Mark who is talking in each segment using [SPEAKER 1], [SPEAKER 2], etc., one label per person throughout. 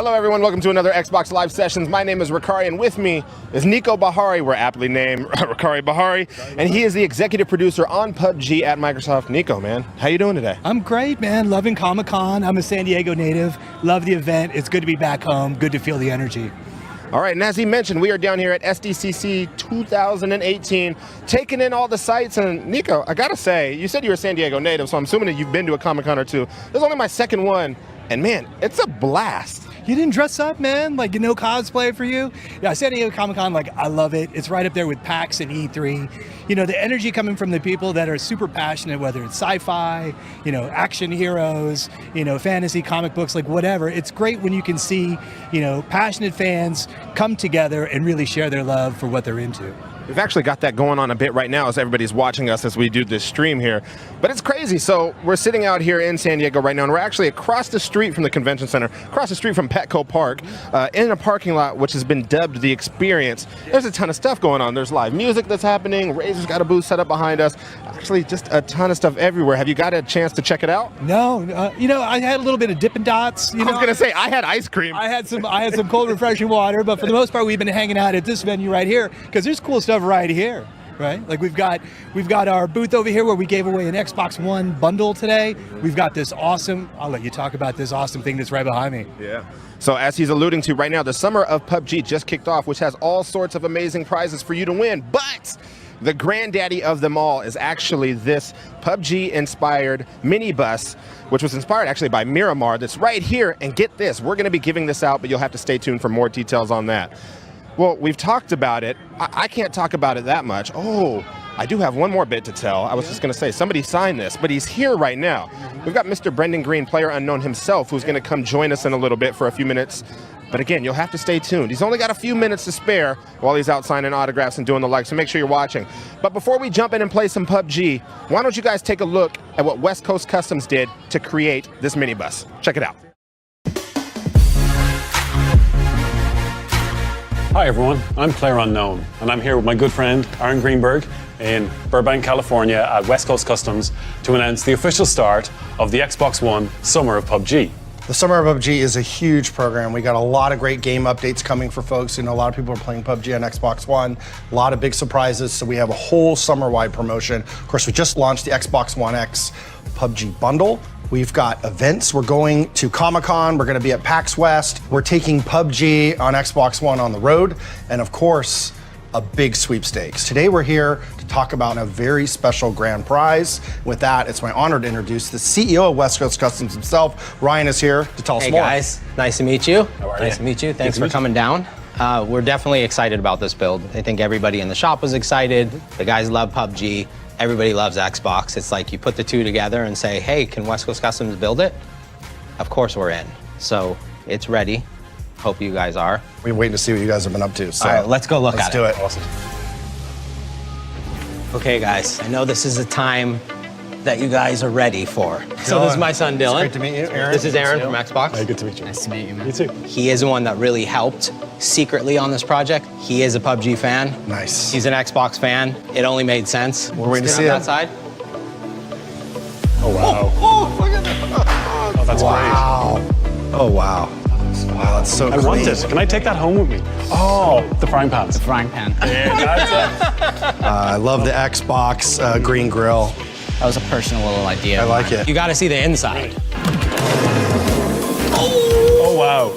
[SPEAKER 1] Hello everyone, welcome to another Xbox Live Sessions. My name is Rakari and with me is Nico Bahari. We're aptly named Rakari Bahari, and he is the executive producer on PUBG at Microsoft. Nico, man, how you doing today?
[SPEAKER 2] I'm great, man. Loving Comic-Con. I'm a San Diego native. Love the event. It's good to be back home. Good to feel the energy.
[SPEAKER 1] All right, and as he mentioned, we are down here at SDCC 2018, taking in all the sights. And Nico, I gotta say, you said you were a San Diego native, so I'm assuming that you've been to a Comic-Con or two. This is only my second one, and man, it's a blast.
[SPEAKER 2] You didn't dress up, man? Like, no cosplay for you? Yeah, San Diego Comic-Con, like, I love it. It's right up there with PAX and E3. You know, the energy coming from the people that are super passionate, whether it's sci-fi, you know, action heroes, you know, fantasy, comic books, like whatever. It's great when you can see, you know, passionate fans come together and really share their love for what they're into.
[SPEAKER 1] We've actually got that going on a bit right now as everybody's watching us as we do this stream here. But it's crazy. So we're sitting out here in San Diego right now, and we're actually across the street from the convention center, across the street from Petco Park, in a parking lot which has been dubbed The Experience. There's a ton of stuff going on. There's live music that's happening. Razor's got a booth set up behind us. Actually, just a ton of stuff everywhere. Have you got a chance to check it out?
[SPEAKER 2] No. You know, I had a little bit of Dippin' Dots.
[SPEAKER 1] I was going to say, I had ice cream.
[SPEAKER 2] I had some cold, refreshing water, but for the most part, we've been hanging out at this venue right here because there's cool stuff right here, right? Like we've got our booth over here where we gave away an Xbox One bundle today. We've got this awesome, I'll let you talk about this awesome thing that's right behind me.
[SPEAKER 1] Yeah. So as he's alluding to right now, the summer of PUBG just kicked off, which has all sorts of amazing prizes for you to win. But the granddaddy of them all is actually this PUBG-inspired minibus, which was inspired actually by Miramar, that's right here. And get this, we're going to be giving this out, but you'll have to stay tuned for more details on that. Well, we've talked about it. I can't talk about it that much. Oh, I do have one more bit to tell. I was just going to say, somebody signed this, but he's here right now. We've got Mr. Brendan Greene, player unknown himself, who's going to come join us in a little bit for a few minutes. But again, you'll have to stay tuned. He's only got a few minutes to spare while he's out signing autographs and doing the like, so make sure you're watching. But before we jump in and play some PUBG, why don't you guys take a look at what West Coast Customs did to create this minibus. Check it out.
[SPEAKER 3] Hi everyone, I'm Player Unknown, and I'm here with my good friend Aaron Greenberg in Burbank, California at West Coast Customs to announce the official start of the Xbox One Summer of PUBG.
[SPEAKER 4] The Summer of PUBG is a huge program. We got a lot of great game updates coming for folks. You know, a lot of people are playing PUBG on Xbox One, a lot of big surprises, so we have a whole summer-wide promotion. Of course, we just launched the Xbox One X PUBG bundle. We've got events. We're going to Comic-Con. We're going to be at PAX West. We're taking PUBG on Xbox One on the road. And of course, a big sweepstakes. Today we're here to talk about a very special grand prize. With that, it's my honor to introduce the CEO of West Coast Customs himself. Ryan is here to tell us more.
[SPEAKER 5] Hey guys, nice to meet you.
[SPEAKER 3] How are you?
[SPEAKER 5] Nice to meet you. Thanks for coming down. We're definitely excited about this build. I think everybody in the shop was excited. The guys love PUBG. Everybody loves Xbox. It's like you put the two together and say, hey, can West Coast Customs build it? Of course we're in. So it's ready. Hope you guys are.
[SPEAKER 4] We're waiting to see what you guys have been up to. So
[SPEAKER 5] all right, let's go look at it.
[SPEAKER 4] Let's do it.
[SPEAKER 3] Awesome.
[SPEAKER 5] Okay, guys, I know this is a time that you guys are ready for. So this is my son, Dylan.
[SPEAKER 4] It's great to meet you, Aaron.
[SPEAKER 5] This is Aaron from Xbox.
[SPEAKER 3] Hey, good to meet you.
[SPEAKER 6] Nice to meet you, man.
[SPEAKER 3] You too.
[SPEAKER 5] He is the one that really helped secretly on this project. He is a PUBG fan.
[SPEAKER 4] Nice.
[SPEAKER 5] He's an Xbox fan. It only made sense.
[SPEAKER 4] We're waiting to
[SPEAKER 5] Sit
[SPEAKER 4] see
[SPEAKER 5] on
[SPEAKER 4] it.
[SPEAKER 5] that side.
[SPEAKER 3] Oh wow.
[SPEAKER 4] Oh, look at that.
[SPEAKER 3] Oh, that's
[SPEAKER 4] Wow. Oh, wow. Wow, that's so
[SPEAKER 3] great. I want it. Can I take that home with me? Oh, the frying pans.
[SPEAKER 6] Frying pan.
[SPEAKER 3] Yeah, that's it.
[SPEAKER 4] I love the Xbox green grill.
[SPEAKER 6] That was a personal little idea.
[SPEAKER 4] I like it.
[SPEAKER 5] You got to see the inside.
[SPEAKER 3] Oh wow.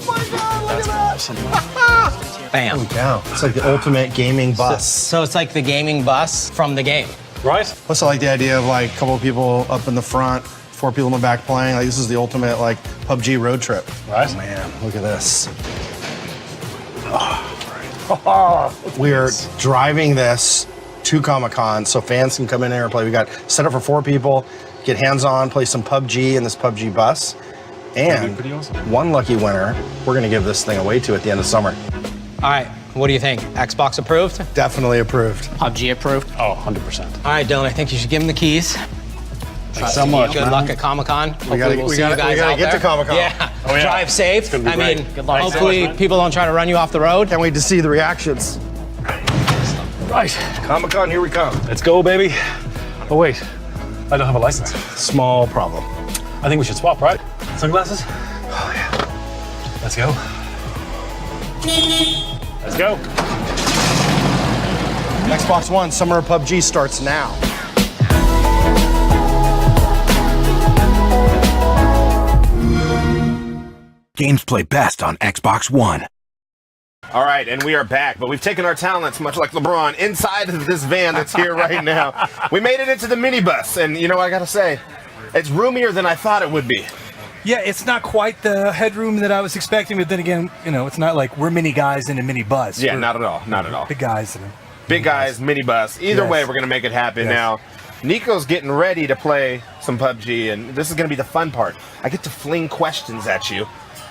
[SPEAKER 5] Bam.
[SPEAKER 4] Yeah, it's like the ultimate gaming bus.
[SPEAKER 5] So it's like the gaming bus from the game.
[SPEAKER 3] Right?
[SPEAKER 4] Plus, I like the idea of like a couple of people up in the front, 4 people in the back playing. Like this is the ultimate like PUBG road trip.
[SPEAKER 3] Right.
[SPEAKER 4] Oh, man, look at this. We're driving this to Comic-Con so fans can come in here and play. We got set up for 4 people, get hands-on, play some PUBG in this PUBG bus. And
[SPEAKER 3] pretty awesome.
[SPEAKER 4] one lucky winner, we're gonna give this thing away to at the end of summer.
[SPEAKER 5] All right, what do you think? Xbox approved?
[SPEAKER 4] Definitely approved.
[SPEAKER 6] PUBG approved.
[SPEAKER 3] Oh, 100%.
[SPEAKER 5] All right, Dylan, I think you should give him the keys.
[SPEAKER 3] Thanks so much,
[SPEAKER 5] Good
[SPEAKER 3] man.
[SPEAKER 5] luck at Comic-Con. Hopefully we'll see you guys
[SPEAKER 4] we gotta
[SPEAKER 5] out
[SPEAKER 4] get
[SPEAKER 5] there.
[SPEAKER 4] to Comic-Con.
[SPEAKER 5] Yeah.
[SPEAKER 3] Oh, yeah.
[SPEAKER 5] Drive safe.
[SPEAKER 3] It's gonna be
[SPEAKER 5] I
[SPEAKER 3] great.
[SPEAKER 5] mean,
[SPEAKER 3] Good luck.
[SPEAKER 5] hopefully
[SPEAKER 3] Thanks so much, man.
[SPEAKER 5] people don't try to run you off the road.
[SPEAKER 4] Can't wait to see the reactions.
[SPEAKER 3] Right.
[SPEAKER 4] Comic-Con, here we come.
[SPEAKER 3] Let's go, baby. Oh wait, I don't have a license.
[SPEAKER 4] Small problem.
[SPEAKER 3] I think we should swap, right? Sunglasses? Oh yeah. Let's go. Let's go.
[SPEAKER 4] Xbox One Summer of PUBG starts now.
[SPEAKER 7] Games play best on Xbox One.
[SPEAKER 1] All right, and we are back, but we've taken our talents, much like LeBron, inside of this van that's here right now. We made it into the minibus, and you know what I gotta say? It's roomier than I thought it would be.
[SPEAKER 2] Yeah, it's not quite the headroom that I was expecting, but then again, it's not like we're mini guys in a mini bus.
[SPEAKER 1] Yeah,
[SPEAKER 2] We're
[SPEAKER 1] not at all, not at all.
[SPEAKER 2] big guys in a
[SPEAKER 1] Big guys, minibus. Either
[SPEAKER 2] Yes.
[SPEAKER 1] way, we're gonna make it happen.
[SPEAKER 2] Yes.
[SPEAKER 1] Now, Nico's getting ready to play some PUBG, and this is gonna be the fun part. I get to fling questions at you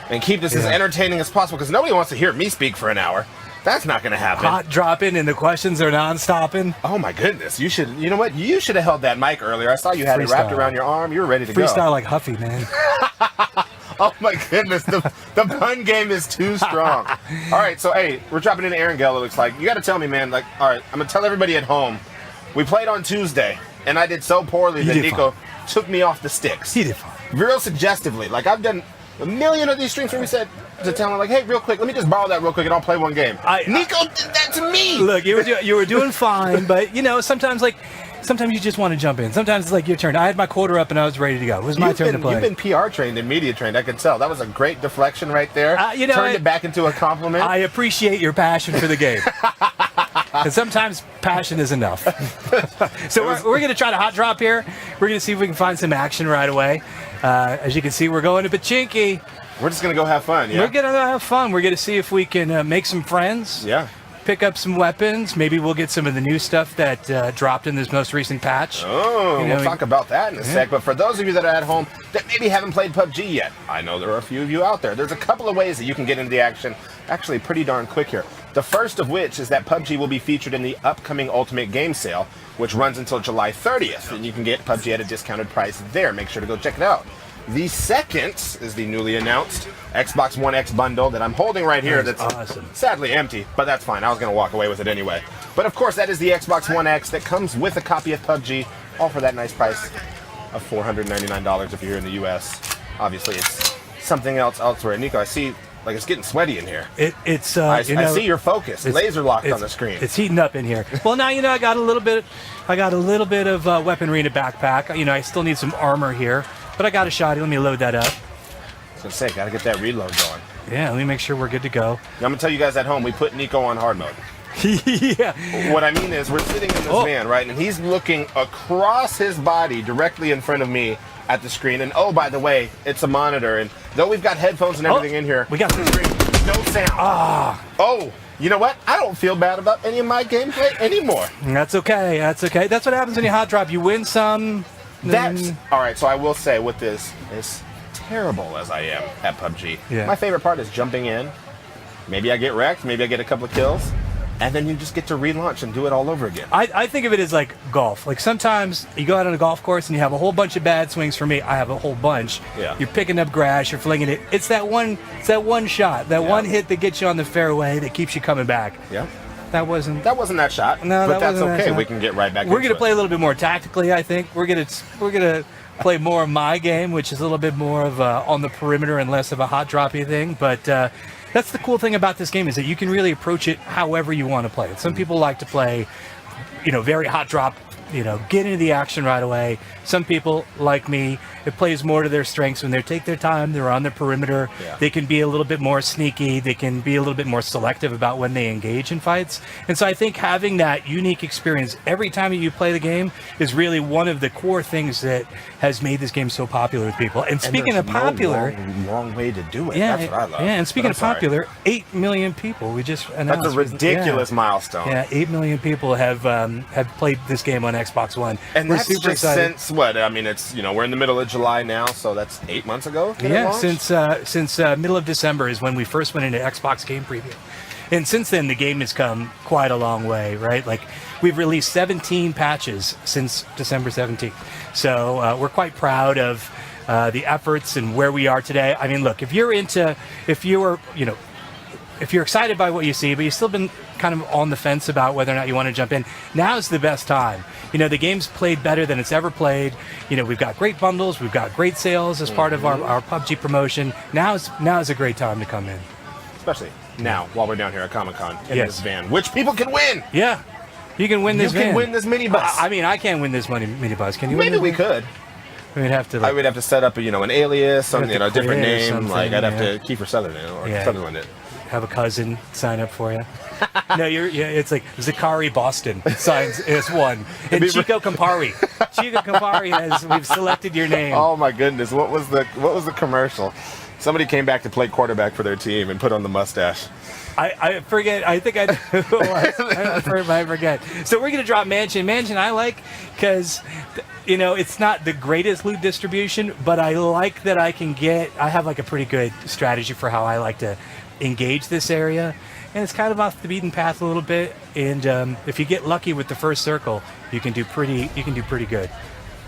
[SPEAKER 1] and keep this as
[SPEAKER 2] Yeah.
[SPEAKER 1] entertaining as possible, because nobody wants to hear me speak for an hour. That's not gonna happen.
[SPEAKER 2] hot dropping and the questions are non-stopping.
[SPEAKER 1] Oh my goodness! You know what? You should have held that mic earlier. I saw you had it wrapped
[SPEAKER 2] Freestyle.
[SPEAKER 1] around your arm. You were ready to
[SPEAKER 2] Freestyle
[SPEAKER 1] go.
[SPEAKER 2] like Huffy, man.
[SPEAKER 1] Oh my goodness! The pun game is too strong. All right, so hey, we're dropping into Erangel. It looks like you got to tell me, man. Like, all right, I'm gonna tell everybody at home. We played on Tuesday, and I did so poorly that
[SPEAKER 2] did
[SPEAKER 1] Nico took me off the sticks.
[SPEAKER 2] He did fine.
[SPEAKER 1] Real suggestively. Like, I've done a million of these streams where we said to tell him, like, hey, real quick, let me just borrow that real quick and I'll play one game. Nico did that to me.
[SPEAKER 2] Look, you were doing fine, but sometimes you just want to jump in. Sometimes it's like your turn. I had my quarter up and I was ready to go. It was my turn to play.
[SPEAKER 1] You've been PR trained and media trained. I can tell. That was a great deflection right there. Turned it back into a compliment.
[SPEAKER 2] I appreciate your passion for the game. And sometimes passion is enough. So we're going to try to hot drop here. We're going to see if we can find some action right away. As you can see, we're going to Pachinki.
[SPEAKER 1] We're just going to go have fun, yeah?
[SPEAKER 2] We're going to have fun. We're going to see if we can make some friends.
[SPEAKER 1] Yeah.
[SPEAKER 2] Pick up some weapons. Maybe we'll get some of the new stuff that dropped in this most recent patch.
[SPEAKER 1] Oh, we'll talk about that in a sec. But for those of you that are at home that maybe haven't played PUBG yet, I know there are a few of you out there. There's a couple of ways that you can get into the action, actually pretty darn quick here. The first of which is that PUBG will be featured in the upcoming Ultimate Game Sale, which runs until July 30th. And you can get PUBG at a discounted price there. Make sure to go check it out. The second is the newly announced Xbox One X bundle that I'm holding right here. That's
[SPEAKER 2] awesome.
[SPEAKER 1] Sadly empty, but that's fine. I was going to walk away with it anyway. But of course, that is the Xbox One X that comes with a copy of PUBG, all for that nice price of $499 if you're here in the US. Obviously, it's something else elsewhere. Nico, I see like it's getting sweaty in here. I see your focus. Laser locked on the screen.
[SPEAKER 2] It's heating up in here. Well, now I got a little bit of weaponry in a backpack. I still need some armor here, but I got a shotty. Let me load that up.
[SPEAKER 1] I was gonna say, gotta get that reload going.
[SPEAKER 2] Yeah, let me make sure we're good to go.
[SPEAKER 1] Now, I'm gonna tell you guys at home, we put Nico on hard mode.
[SPEAKER 2] Yeah.
[SPEAKER 1] What I mean is, we're sitting in this van, right, and he's looking across his body directly in front of me at the screen. And oh, by the way, it's a monitor, and though we've got headphones and everything in here,
[SPEAKER 2] we got
[SPEAKER 1] the screen, no sound. Oh, you know what? I don't feel bad about any of my gameplay anymore.
[SPEAKER 2] That's okay. That's okay. That's what happens when you hot drop. You win some.
[SPEAKER 1] That's all right. So I will say, with this, as terrible as I am at PUBG, my favorite part is jumping in. Maybe I get wrecked. Maybe I get a couple of kills. And then you just get to relaunch and do it all over again.
[SPEAKER 2] I think of it as like golf. Like sometimes you go out on a golf course and you have a whole bunch of bad swings. For me, I have a whole bunch.
[SPEAKER 1] Yeah.
[SPEAKER 2] You're picking up grass, you're flinging it. It's that one shot, that one hit that gets you on the fairway that keeps you coming back.
[SPEAKER 1] Yeah.
[SPEAKER 2] That wasn't
[SPEAKER 1] that shot.
[SPEAKER 2] No,
[SPEAKER 1] but
[SPEAKER 2] that
[SPEAKER 1] that's
[SPEAKER 2] wasn't that
[SPEAKER 1] okay.
[SPEAKER 2] shot.
[SPEAKER 1] We can get right back.
[SPEAKER 2] We're gonna play a little bit more tactically. I think we're gonna play more of my game, which is a little bit more of on the perimeter and less of a hot droppy thing. But that's the cool thing about this game, is that you can really approach it however you want to play it. Some people like to play, very hot drop, get into the action right away. Some people, like me, it plays more to their strengths when they take their time, they're on the perimeter.
[SPEAKER 1] Yeah.
[SPEAKER 2] They can be a little bit more sneaky. They can be a little bit more selective about when they engage in fights. And so I think having that unique experience every time you play the game is really one of the core things that has made this game so popular with people. And speaking of popular,
[SPEAKER 1] long way to do it.
[SPEAKER 2] yeah,
[SPEAKER 1] That's what I love.
[SPEAKER 2] yeah. And speaking
[SPEAKER 1] But
[SPEAKER 2] of
[SPEAKER 1] I'm sorry.
[SPEAKER 2] popular, 8 million people. We just announced.
[SPEAKER 1] That's a ridiculous milestone.
[SPEAKER 2] Yeah, 8 million people have played this game on Xbox One.
[SPEAKER 1] And
[SPEAKER 2] we're
[SPEAKER 1] that's
[SPEAKER 2] super
[SPEAKER 1] just
[SPEAKER 2] excited.
[SPEAKER 1] since what? I mean, it's we're in the middle of July now, so that's 8 months ago. Did it
[SPEAKER 2] Yeah,
[SPEAKER 1] launch?
[SPEAKER 2] since middle of December is when we first went into Xbox Game Preview. And since then, the game has come quite a long way, right? Like, we've released 17 patches since December 17th. So we're quite proud of the efforts and where we are today. I mean, look, if you're excited by what you see, but you've still been kind of on the fence about whether or not you want to jump in, now's the best time. The game's played better than it's ever played. We've got great bundles, we've got great sales as part of our PUBG promotion. Now is a great time to come in.
[SPEAKER 1] especially now while we're down here at Comic-Con in
[SPEAKER 2] Yes.
[SPEAKER 1] this van, which people can win.
[SPEAKER 2] Yeah. You can win this
[SPEAKER 1] You can
[SPEAKER 2] van.
[SPEAKER 1] win this minibus.
[SPEAKER 2] I mean, I can't win this minibus. Can you
[SPEAKER 1] Maybe
[SPEAKER 2] win
[SPEAKER 1] we
[SPEAKER 2] this?
[SPEAKER 1] could.
[SPEAKER 2] We'd have to.
[SPEAKER 1] I would have to set up, an alias, some,
[SPEAKER 2] have to
[SPEAKER 1] different
[SPEAKER 2] create
[SPEAKER 1] name.
[SPEAKER 2] something,
[SPEAKER 1] Like I'd have
[SPEAKER 2] yeah.
[SPEAKER 1] to Kiefer Sutherland or
[SPEAKER 2] Yeah.
[SPEAKER 1] Sutherland it.
[SPEAKER 2] have a cousin sign up for you. No, it's like Zachary Boston signs as one. And Chico Campari. Chico Campari we've selected your name.
[SPEAKER 1] Oh my goodness, what was the commercial? Somebody came back to play quarterback for their team and put on the mustache.
[SPEAKER 2] I forget. I think I know who it was. I forget. So we're going to drop Mansion. Mansion I like because, it's not the greatest loot distribution, but I like that I have like a pretty good strategy for how I like to engage this area. And it's kind of off the beaten path a little bit. And if you get lucky with the first circle, you can do pretty good.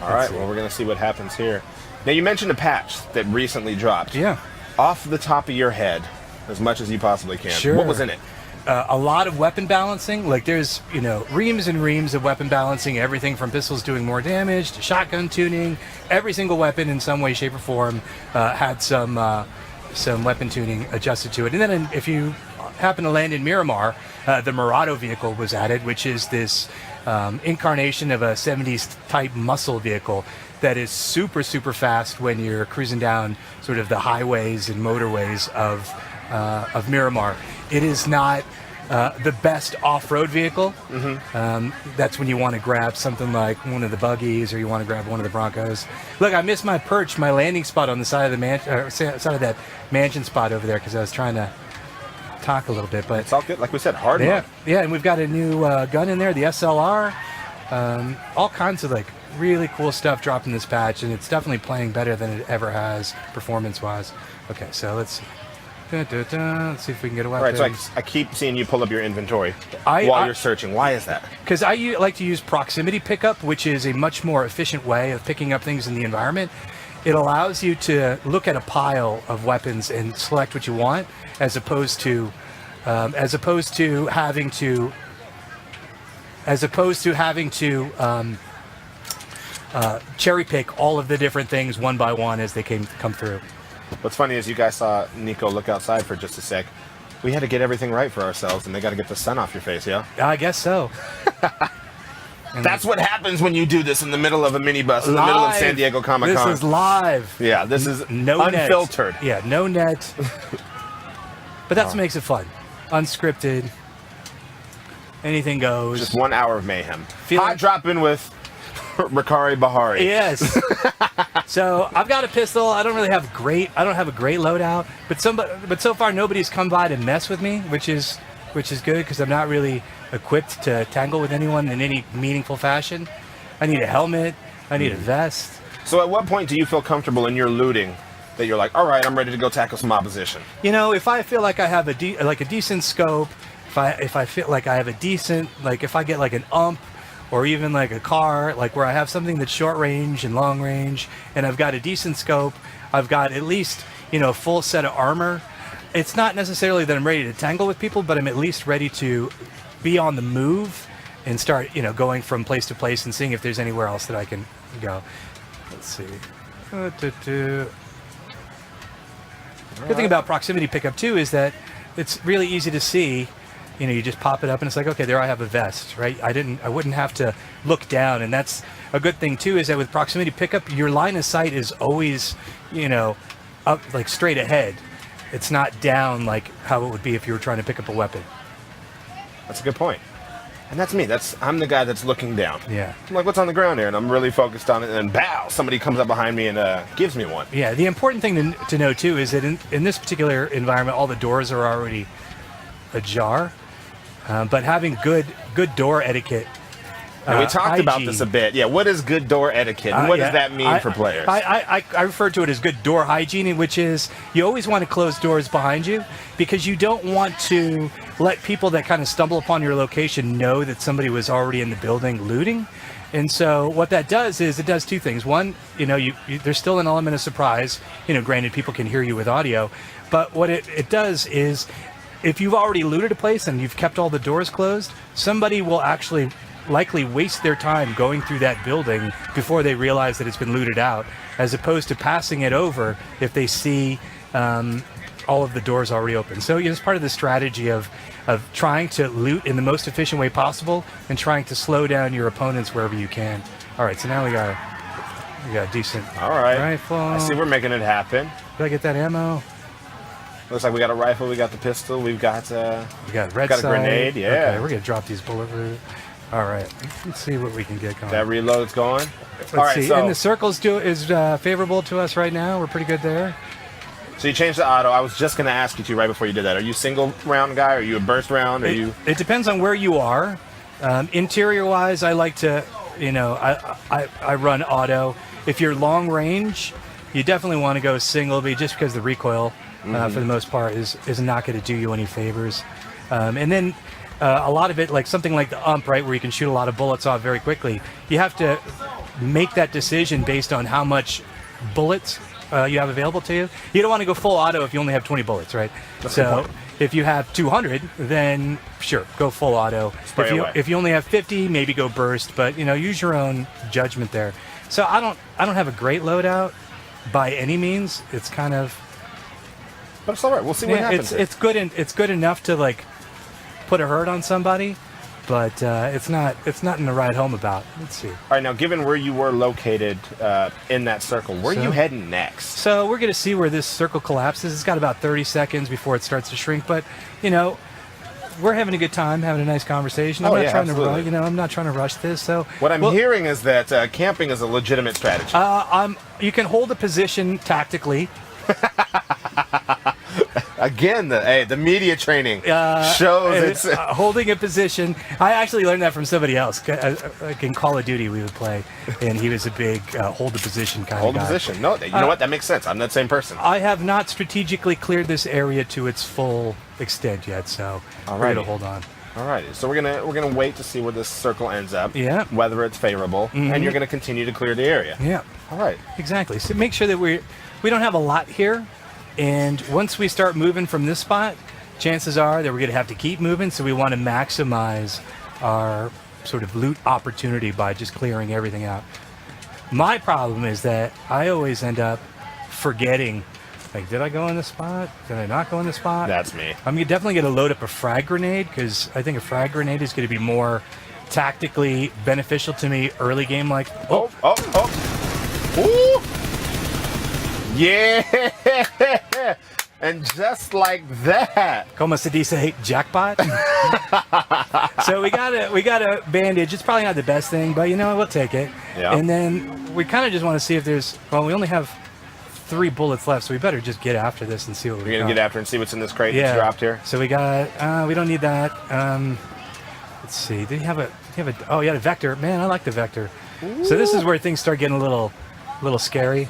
[SPEAKER 1] All right, well, we're going to see what happens here. Now, you mentioned a patch that recently dropped.
[SPEAKER 2] Yeah.
[SPEAKER 1] Off the top of your head, as much as you possibly can.
[SPEAKER 2] Sure.
[SPEAKER 1] What was in it?
[SPEAKER 2] A lot of weapon balancing. Like there's, reams and reams of weapon balancing, everything from pistols doing more damage to shotgun tuning. Every single weapon in some way, shape, or form had some weapon tuning adjusted to it. And then if you happen to land in Miramar, the Murado vehicle was added, which is this incarnation of a 70s type muscle vehicle that is super, super fast when you're cruising down sort of the highways and motorways of Miramar. It is not the best off-road vehicle. Mm-hmm. That's when you want to grab something like one of the buggies or you want to grab one of the Broncos. Look, I missed my landing spot on the side of the side of that mansion spot over there because I was trying to talk a little bit. But
[SPEAKER 1] it's all good. Like we said, hard
[SPEAKER 2] yeah,
[SPEAKER 1] mode.
[SPEAKER 2] Yeah, and we've got a new gun in there, the SLR. All kinds of really cool stuff dropped in this patch, and it's definitely playing better than it ever has performance-wise. Okay, so let's see if we can get a weapon.
[SPEAKER 1] All right, so I keep seeing you pull up your inventory while you're searching. Why is that?
[SPEAKER 2] Because I like to use proximity pickup, which is a much more efficient way of picking up things in the environment. It allows you to look at a pile of weapons and select what you want, as opposed to having to cherry pick all of the different things one by one as they come through.
[SPEAKER 1] What's funny is you guys saw Nico look outside for just a sec. We had to get everything right for ourselves, and they got to get the sun off your face, yeah?
[SPEAKER 2] I guess so.
[SPEAKER 1] That's what happens when you do this in the middle of a minibus, in the middle of San Diego Comic-Con.
[SPEAKER 2] This is live.
[SPEAKER 1] Yeah, this is
[SPEAKER 2] no
[SPEAKER 1] unfiltered.
[SPEAKER 2] Net. Yeah, no net. But that's what makes it fun. Unscripted. Anything goes.
[SPEAKER 1] Just 1 hour of mayhem. Hot drop-in with Rikari Bahari.
[SPEAKER 2] Yes. So I've got a pistol. I don't have a great loadout, but so far nobody's come by to mess with me, which is good because I'm not really equipped to tangle with anyone in any meaningful fashion. I need a helmet. I need a vest.
[SPEAKER 1] So at what point do you feel comfortable in your looting that you're like, all right, I'm ready to go tackle some opposition?
[SPEAKER 2] If I feel like I have a decent scope, if I feel like I have a decent, if I get an ump or even a car, where I have something that's short range and long range, and I've got a decent scope, I've got at least, a full set of armor. It's not necessarily that I'm ready to tangle with people, but I'm at least ready to be on the move and start, going from place to place and seeing if there's anywhere else that I can go. Let's see. Good thing about proximity pickup too is that it's really easy to see. You just pop it up and it's like, okay, there I have a vest, right? I wouldn't have to look down, and that's a good thing too. Is that with proximity pickup, your line of sight is always, up straight ahead. It's not down like how it would be if you were trying to pick up a weapon.
[SPEAKER 1] That's a good point. And that's me. I'm the guy that's looking down.
[SPEAKER 2] Yeah.
[SPEAKER 1] I'm like, what's on the ground here? And I'm really focused on it. And then, bow, somebody comes up behind me and gives me one.
[SPEAKER 2] Yeah. The important thing to know too is that in this particular environment, all the doors are already ajar. But having good door etiquette.
[SPEAKER 1] And we talked about this a bit. Yeah, what is good door etiquette? And what does that mean for players?
[SPEAKER 2] I refer to it as good door hygiene, which is you always want to close doors behind you because you don't want to let people that kind of stumble upon your location know that somebody was already in the building looting. And so what that does is it does two things. One, there's still an element of surprise. Granted, people can hear you with audio. But what it does is if you've already looted a place and you've kept all the doors closed, somebody will actually likely waste their time going through that building before they realize that it's been looted out, as opposed to passing it over if they see all of the doors already open. So it's part of the strategy of trying to loot in the most efficient way possible and trying to slow down your opponents wherever you can. All right, so now we got a decent rifle.
[SPEAKER 1] I see we're making it happen.
[SPEAKER 2] Did I get that ammo?
[SPEAKER 1] Looks like we got a rifle, we got the pistol, we got
[SPEAKER 2] red
[SPEAKER 1] a
[SPEAKER 2] sight.
[SPEAKER 1] grenade, yeah.
[SPEAKER 2] Okay, we're gonna drop these bulletproof. All right, let's see what we can get going.
[SPEAKER 1] That reload's going.
[SPEAKER 2] Let's see. And the circles is favorable to us right now. We're pretty good there.
[SPEAKER 1] So you changed the auto. I was just going to ask you right before you did that. Are you single round guy? Are you a burst round?
[SPEAKER 2] It depends on where you are. Interior wise, I like to, I run auto. If you're long range, you definitely want to go single, but just because the recoil, for the most part, is not going to do you any favors. And then a lot of it, like something like the ump, right, where you can shoot a lot of bullets off very quickly, you have to make that decision based on how much bullets you have available to you. You don't want to go full auto if you only have 20 bullets, right? So if you have 200, then sure, go full auto. If you only have 50, maybe go burst, but use your own judgment there. So I don't have a great loadout by any means. It's kind of,
[SPEAKER 1] but it's all right. We'll see what happens.
[SPEAKER 2] It's good enough to like put a hurt on somebody, but it's not in the ride home about. Let's see.
[SPEAKER 1] All right, now given where you were located in that circle, where are you heading next?
[SPEAKER 2] So we're going to see where this circle collapses. It's got about 30 seconds before it starts to shrink, but we're having a good time, having a nice conversation. I'm not trying to rush. I'm not trying to rush this. So
[SPEAKER 1] what I'm hearing is that camping is a legitimate strategy.
[SPEAKER 2] You can hold a position tactically.
[SPEAKER 1] Again, the media training shows it's
[SPEAKER 2] holding a position. I actually learned that from somebody else. Like in Call of Duty, we would play, and he was a big hold the position kind of guy.
[SPEAKER 1] Hold the position. No, you know what? That makes sense. I'm that same person.
[SPEAKER 2] I have not strategically cleared this area to its full extent yet, so we're gonna hold on.
[SPEAKER 1] All right, so we're gonna wait to see where this circle ends up.
[SPEAKER 2] Yeah.
[SPEAKER 1] Whether it's favorable, and you're gonna continue to clear the area.
[SPEAKER 2] Yeah.
[SPEAKER 1] All right.
[SPEAKER 2] Exactly. So make sure that we don't have a lot here. And once we start moving from this spot, chances are that we're going to have to keep moving. So we want to maximize our sort of loot opportunity by just clearing everything out. My problem is that I always end up forgetting, like, did I go in this spot? Did I not go in this spot?
[SPEAKER 1] That's me.
[SPEAKER 2] I'm definitely going to load up a frag grenade because I think a frag grenade is going to be more tactically beneficial to me early game. Like,
[SPEAKER 1] oh. Ooh. Yeah, and just like that.
[SPEAKER 2] Como se dice, jackpot. So we got a bandage. It's probably not the best thing, but we'll take it.
[SPEAKER 1] Yeah.
[SPEAKER 2] And then we kind of just want to see if there's. Well, we only have 3 bullets left, so we better just get after this and see what we got.
[SPEAKER 1] You're gonna get after and see what's in this crate that's dropped here.
[SPEAKER 2] So we got. We don't need that. Let's see. Did he have a? Oh, he had a vector. Man, I like the vector. Ooh. So this is where things start getting a little scary.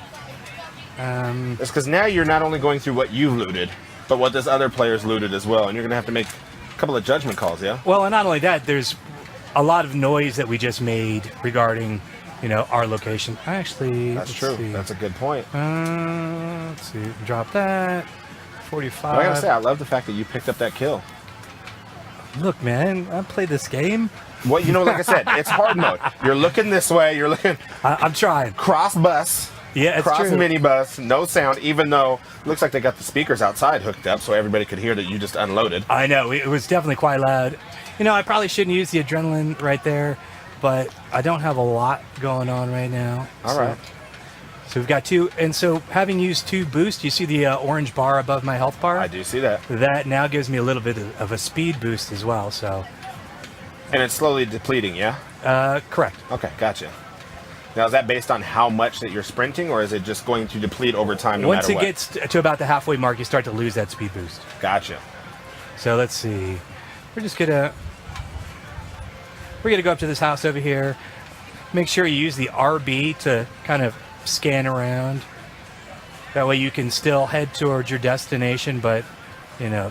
[SPEAKER 1] It's because now you're not only going through what you've looted, but what this other player's looted as well, and you're going to have to make a couple of judgment calls, yeah?
[SPEAKER 2] Well, and not only that, there's a lot of noise that we just made regarding, our location. Actually,
[SPEAKER 1] that's true.
[SPEAKER 2] See.
[SPEAKER 1] That's a good point.
[SPEAKER 2] Let's see. Drop that. 45.
[SPEAKER 1] But I got to say, I love the fact that you picked up that kill.
[SPEAKER 2] Look, man, I played this game.
[SPEAKER 1] Well, like I said, it's hard mode. You're looking this way. You're looking.
[SPEAKER 2] I'm trying.
[SPEAKER 1] Cross bus.
[SPEAKER 2] Yeah, it's
[SPEAKER 1] cross
[SPEAKER 2] true.
[SPEAKER 1] minibus, no sound, even though it looks like they got the speakers outside hooked up so everybody could hear that you just unloaded.
[SPEAKER 2] I know, it was definitely quite loud. I probably shouldn't use the adrenaline right there, but I don't have a lot going on right now.
[SPEAKER 1] All right.
[SPEAKER 2] So we've got 2, and so having used 2 boosts, you see the orange bar above my health bar?
[SPEAKER 1] I do see that.
[SPEAKER 2] That now gives me a little bit of a speed boost as well, so.
[SPEAKER 1] And it's slowly depleting, yeah?
[SPEAKER 2] Correct.
[SPEAKER 1] Okay, gotcha. Now, is that based on how much that you're sprinting, or is it just going to deplete over time no matter what?
[SPEAKER 2] Once it gets to about the halfway mark, you start to lose that speed boost.
[SPEAKER 1] Gotcha.
[SPEAKER 2] So let's see. We're gonna go up to this house over here. Make sure you use the RB to kind of scan around. That way you can still head towards your destination, but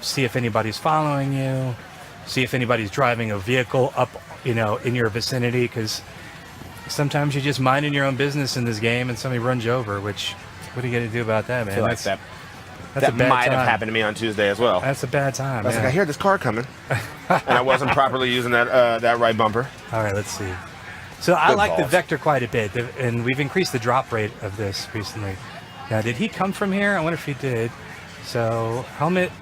[SPEAKER 2] see if anybody's following you, see if anybody's driving a vehicle up, in your vicinity, because sometimes you're just minding your own business in this game and somebody runs you over, which, what are you going to do about that, man?
[SPEAKER 1] I feel like that
[SPEAKER 2] a bad
[SPEAKER 1] might
[SPEAKER 2] time.
[SPEAKER 1] have happened to me on Tuesday as well.
[SPEAKER 2] That's a bad time.
[SPEAKER 1] I was like, I hear this car coming. And I wasn't properly using that right bumper.
[SPEAKER 2] All right, let's see. So I like the vector quite a bit, and we've increased the drop rate of this recently. Now, did he come from here? I wonder if he did. So helmet,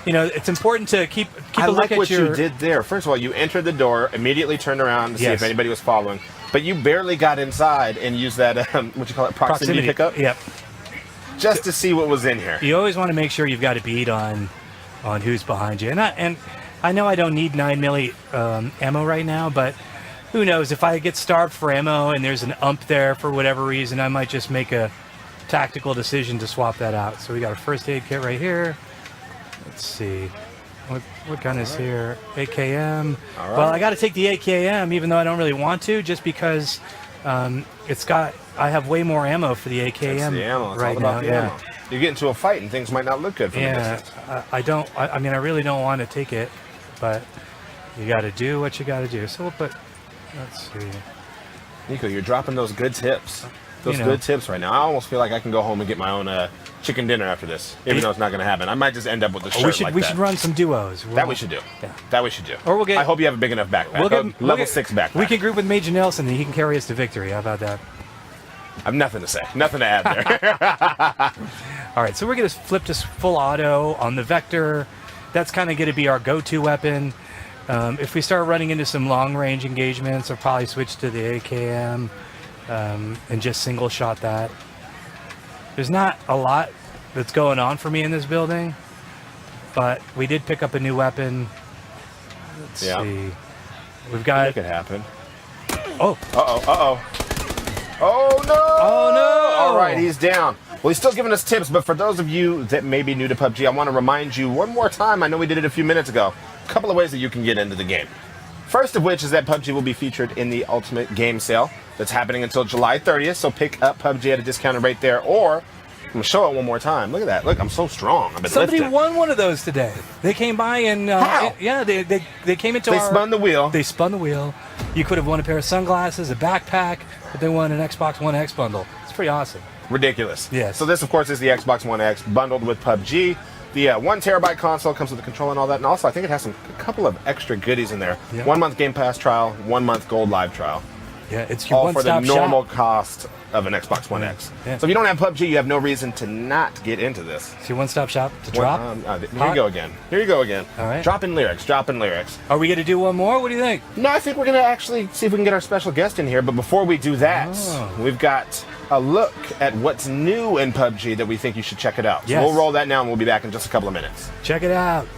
[SPEAKER 2] you know, it's important to keep
[SPEAKER 1] I
[SPEAKER 2] a look
[SPEAKER 1] like
[SPEAKER 2] at
[SPEAKER 1] what
[SPEAKER 2] your.
[SPEAKER 1] you did there. First of all, you entered the door, immediately turned around to see
[SPEAKER 2] Yes.
[SPEAKER 1] if anybody was following, but you barely got inside and used that what you call it, proximity pickup,
[SPEAKER 2] Yep.
[SPEAKER 1] just to see what was in here.
[SPEAKER 2] You always want to make sure you've got a bead on who's behind you, and I know I don't need 9mm ammo right now, but who knows? If I get starved for ammo and there's an ump there for whatever reason, I might just make a tactical decision to swap that out. So we got a first aid kit right here. Let's see. What gun is here? AKM.
[SPEAKER 1] All right.
[SPEAKER 2] Well, I got to take the AKM, even though I don't really want to, just because I have way more ammo for the AKM
[SPEAKER 1] That's the ammo. It's
[SPEAKER 2] right
[SPEAKER 1] all about
[SPEAKER 2] now.
[SPEAKER 1] the
[SPEAKER 2] Yeah.
[SPEAKER 1] ammo. You get into a fight and things might not look good from the
[SPEAKER 2] Yeah,
[SPEAKER 1] distance.
[SPEAKER 2] I mean, I really don't want to take it, but you got to do what you got to do. So we'll put. Let's see.
[SPEAKER 1] Nico, you're dropping those good tips. Those
[SPEAKER 2] You know.
[SPEAKER 1] good tips right now. I almost feel like I can go home and get my own chicken dinner after this, even though it's not going to happen. I might just end up with a shirt
[SPEAKER 2] we
[SPEAKER 1] like
[SPEAKER 2] should run some duos.
[SPEAKER 1] That we should do.
[SPEAKER 2] Yeah.
[SPEAKER 1] That we should do.
[SPEAKER 2] Or we'll get-
[SPEAKER 1] I hope you have a big enough backpack. Level 6 backpack.
[SPEAKER 2] We can group with Major Nelson, and he can carry us to victory. How about that?
[SPEAKER 1] I have nothing to say. Nothing to add there.
[SPEAKER 2] All right, so we're going to flip to full auto on the Vector. That's kind of going to be our go-to weapon. If we start running into some long-range engagements, I'll probably switch to the AKM and just single-shot that. There's not a lot that's going on for me in this building, but we did pick up a new weapon. Let's see. We've got...
[SPEAKER 1] That could happen.
[SPEAKER 2] Oh.
[SPEAKER 1] Uh-oh. Oh, no!
[SPEAKER 2] Oh, no!
[SPEAKER 1] All right, he's down. Well, he's still giving us tips, but for those of you that may be new to PUBG, I want to remind you one more time, I know we did it a few minutes ago, a couple of ways that you can get into the game. First of which is that PUBG will be featured in the Ultimate Game Sale that's happening until July 30th, so pick up PUBG at a discounted rate there, or I'm going to show it one more time. Look at that. Look, I'm so strong. I've been
[SPEAKER 2] Somebody
[SPEAKER 1] lifting.
[SPEAKER 2] won one of those today. They came by and...
[SPEAKER 1] How?
[SPEAKER 2] Yeah, they came into
[SPEAKER 1] They
[SPEAKER 2] our...
[SPEAKER 1] spun the wheel.
[SPEAKER 2] They spun the wheel. You could have won a pair of sunglasses, a backpack, but they won an Xbox One X bundle. It's pretty awesome.
[SPEAKER 1] Ridiculous.
[SPEAKER 2] Yes.
[SPEAKER 1] So this, of course, is the Xbox One X bundled with PUBG. The 1 terabyte console comes with the controller and all that, and also I think it has a couple of extra goodies in there.
[SPEAKER 2] Yeah.
[SPEAKER 1] 1 month Game Pass trial, 1 month Gold Live trial.
[SPEAKER 2] Yeah, it's your
[SPEAKER 1] All for the
[SPEAKER 2] one-stop
[SPEAKER 1] normal
[SPEAKER 2] shop.
[SPEAKER 1] cost of an Xbox One X.
[SPEAKER 2] Yeah.
[SPEAKER 1] So if you don't have PUBG, you have no reason to not get into this.
[SPEAKER 2] It's your one-stop shop to drop.
[SPEAKER 1] Here you go again. Here you go again.
[SPEAKER 2] All right.
[SPEAKER 1] Dropping lyrics.
[SPEAKER 2] Are we going to do one more? What do you think?
[SPEAKER 1] No, I think we're going to actually see if we can get our special guest in here. But before we do that, we've got a look at what's new in PUBG that we think you should check it out. So
[SPEAKER 2] Yes.
[SPEAKER 1] we'll roll that now and we'll be back in just a couple of minutes.
[SPEAKER 2] Check it out.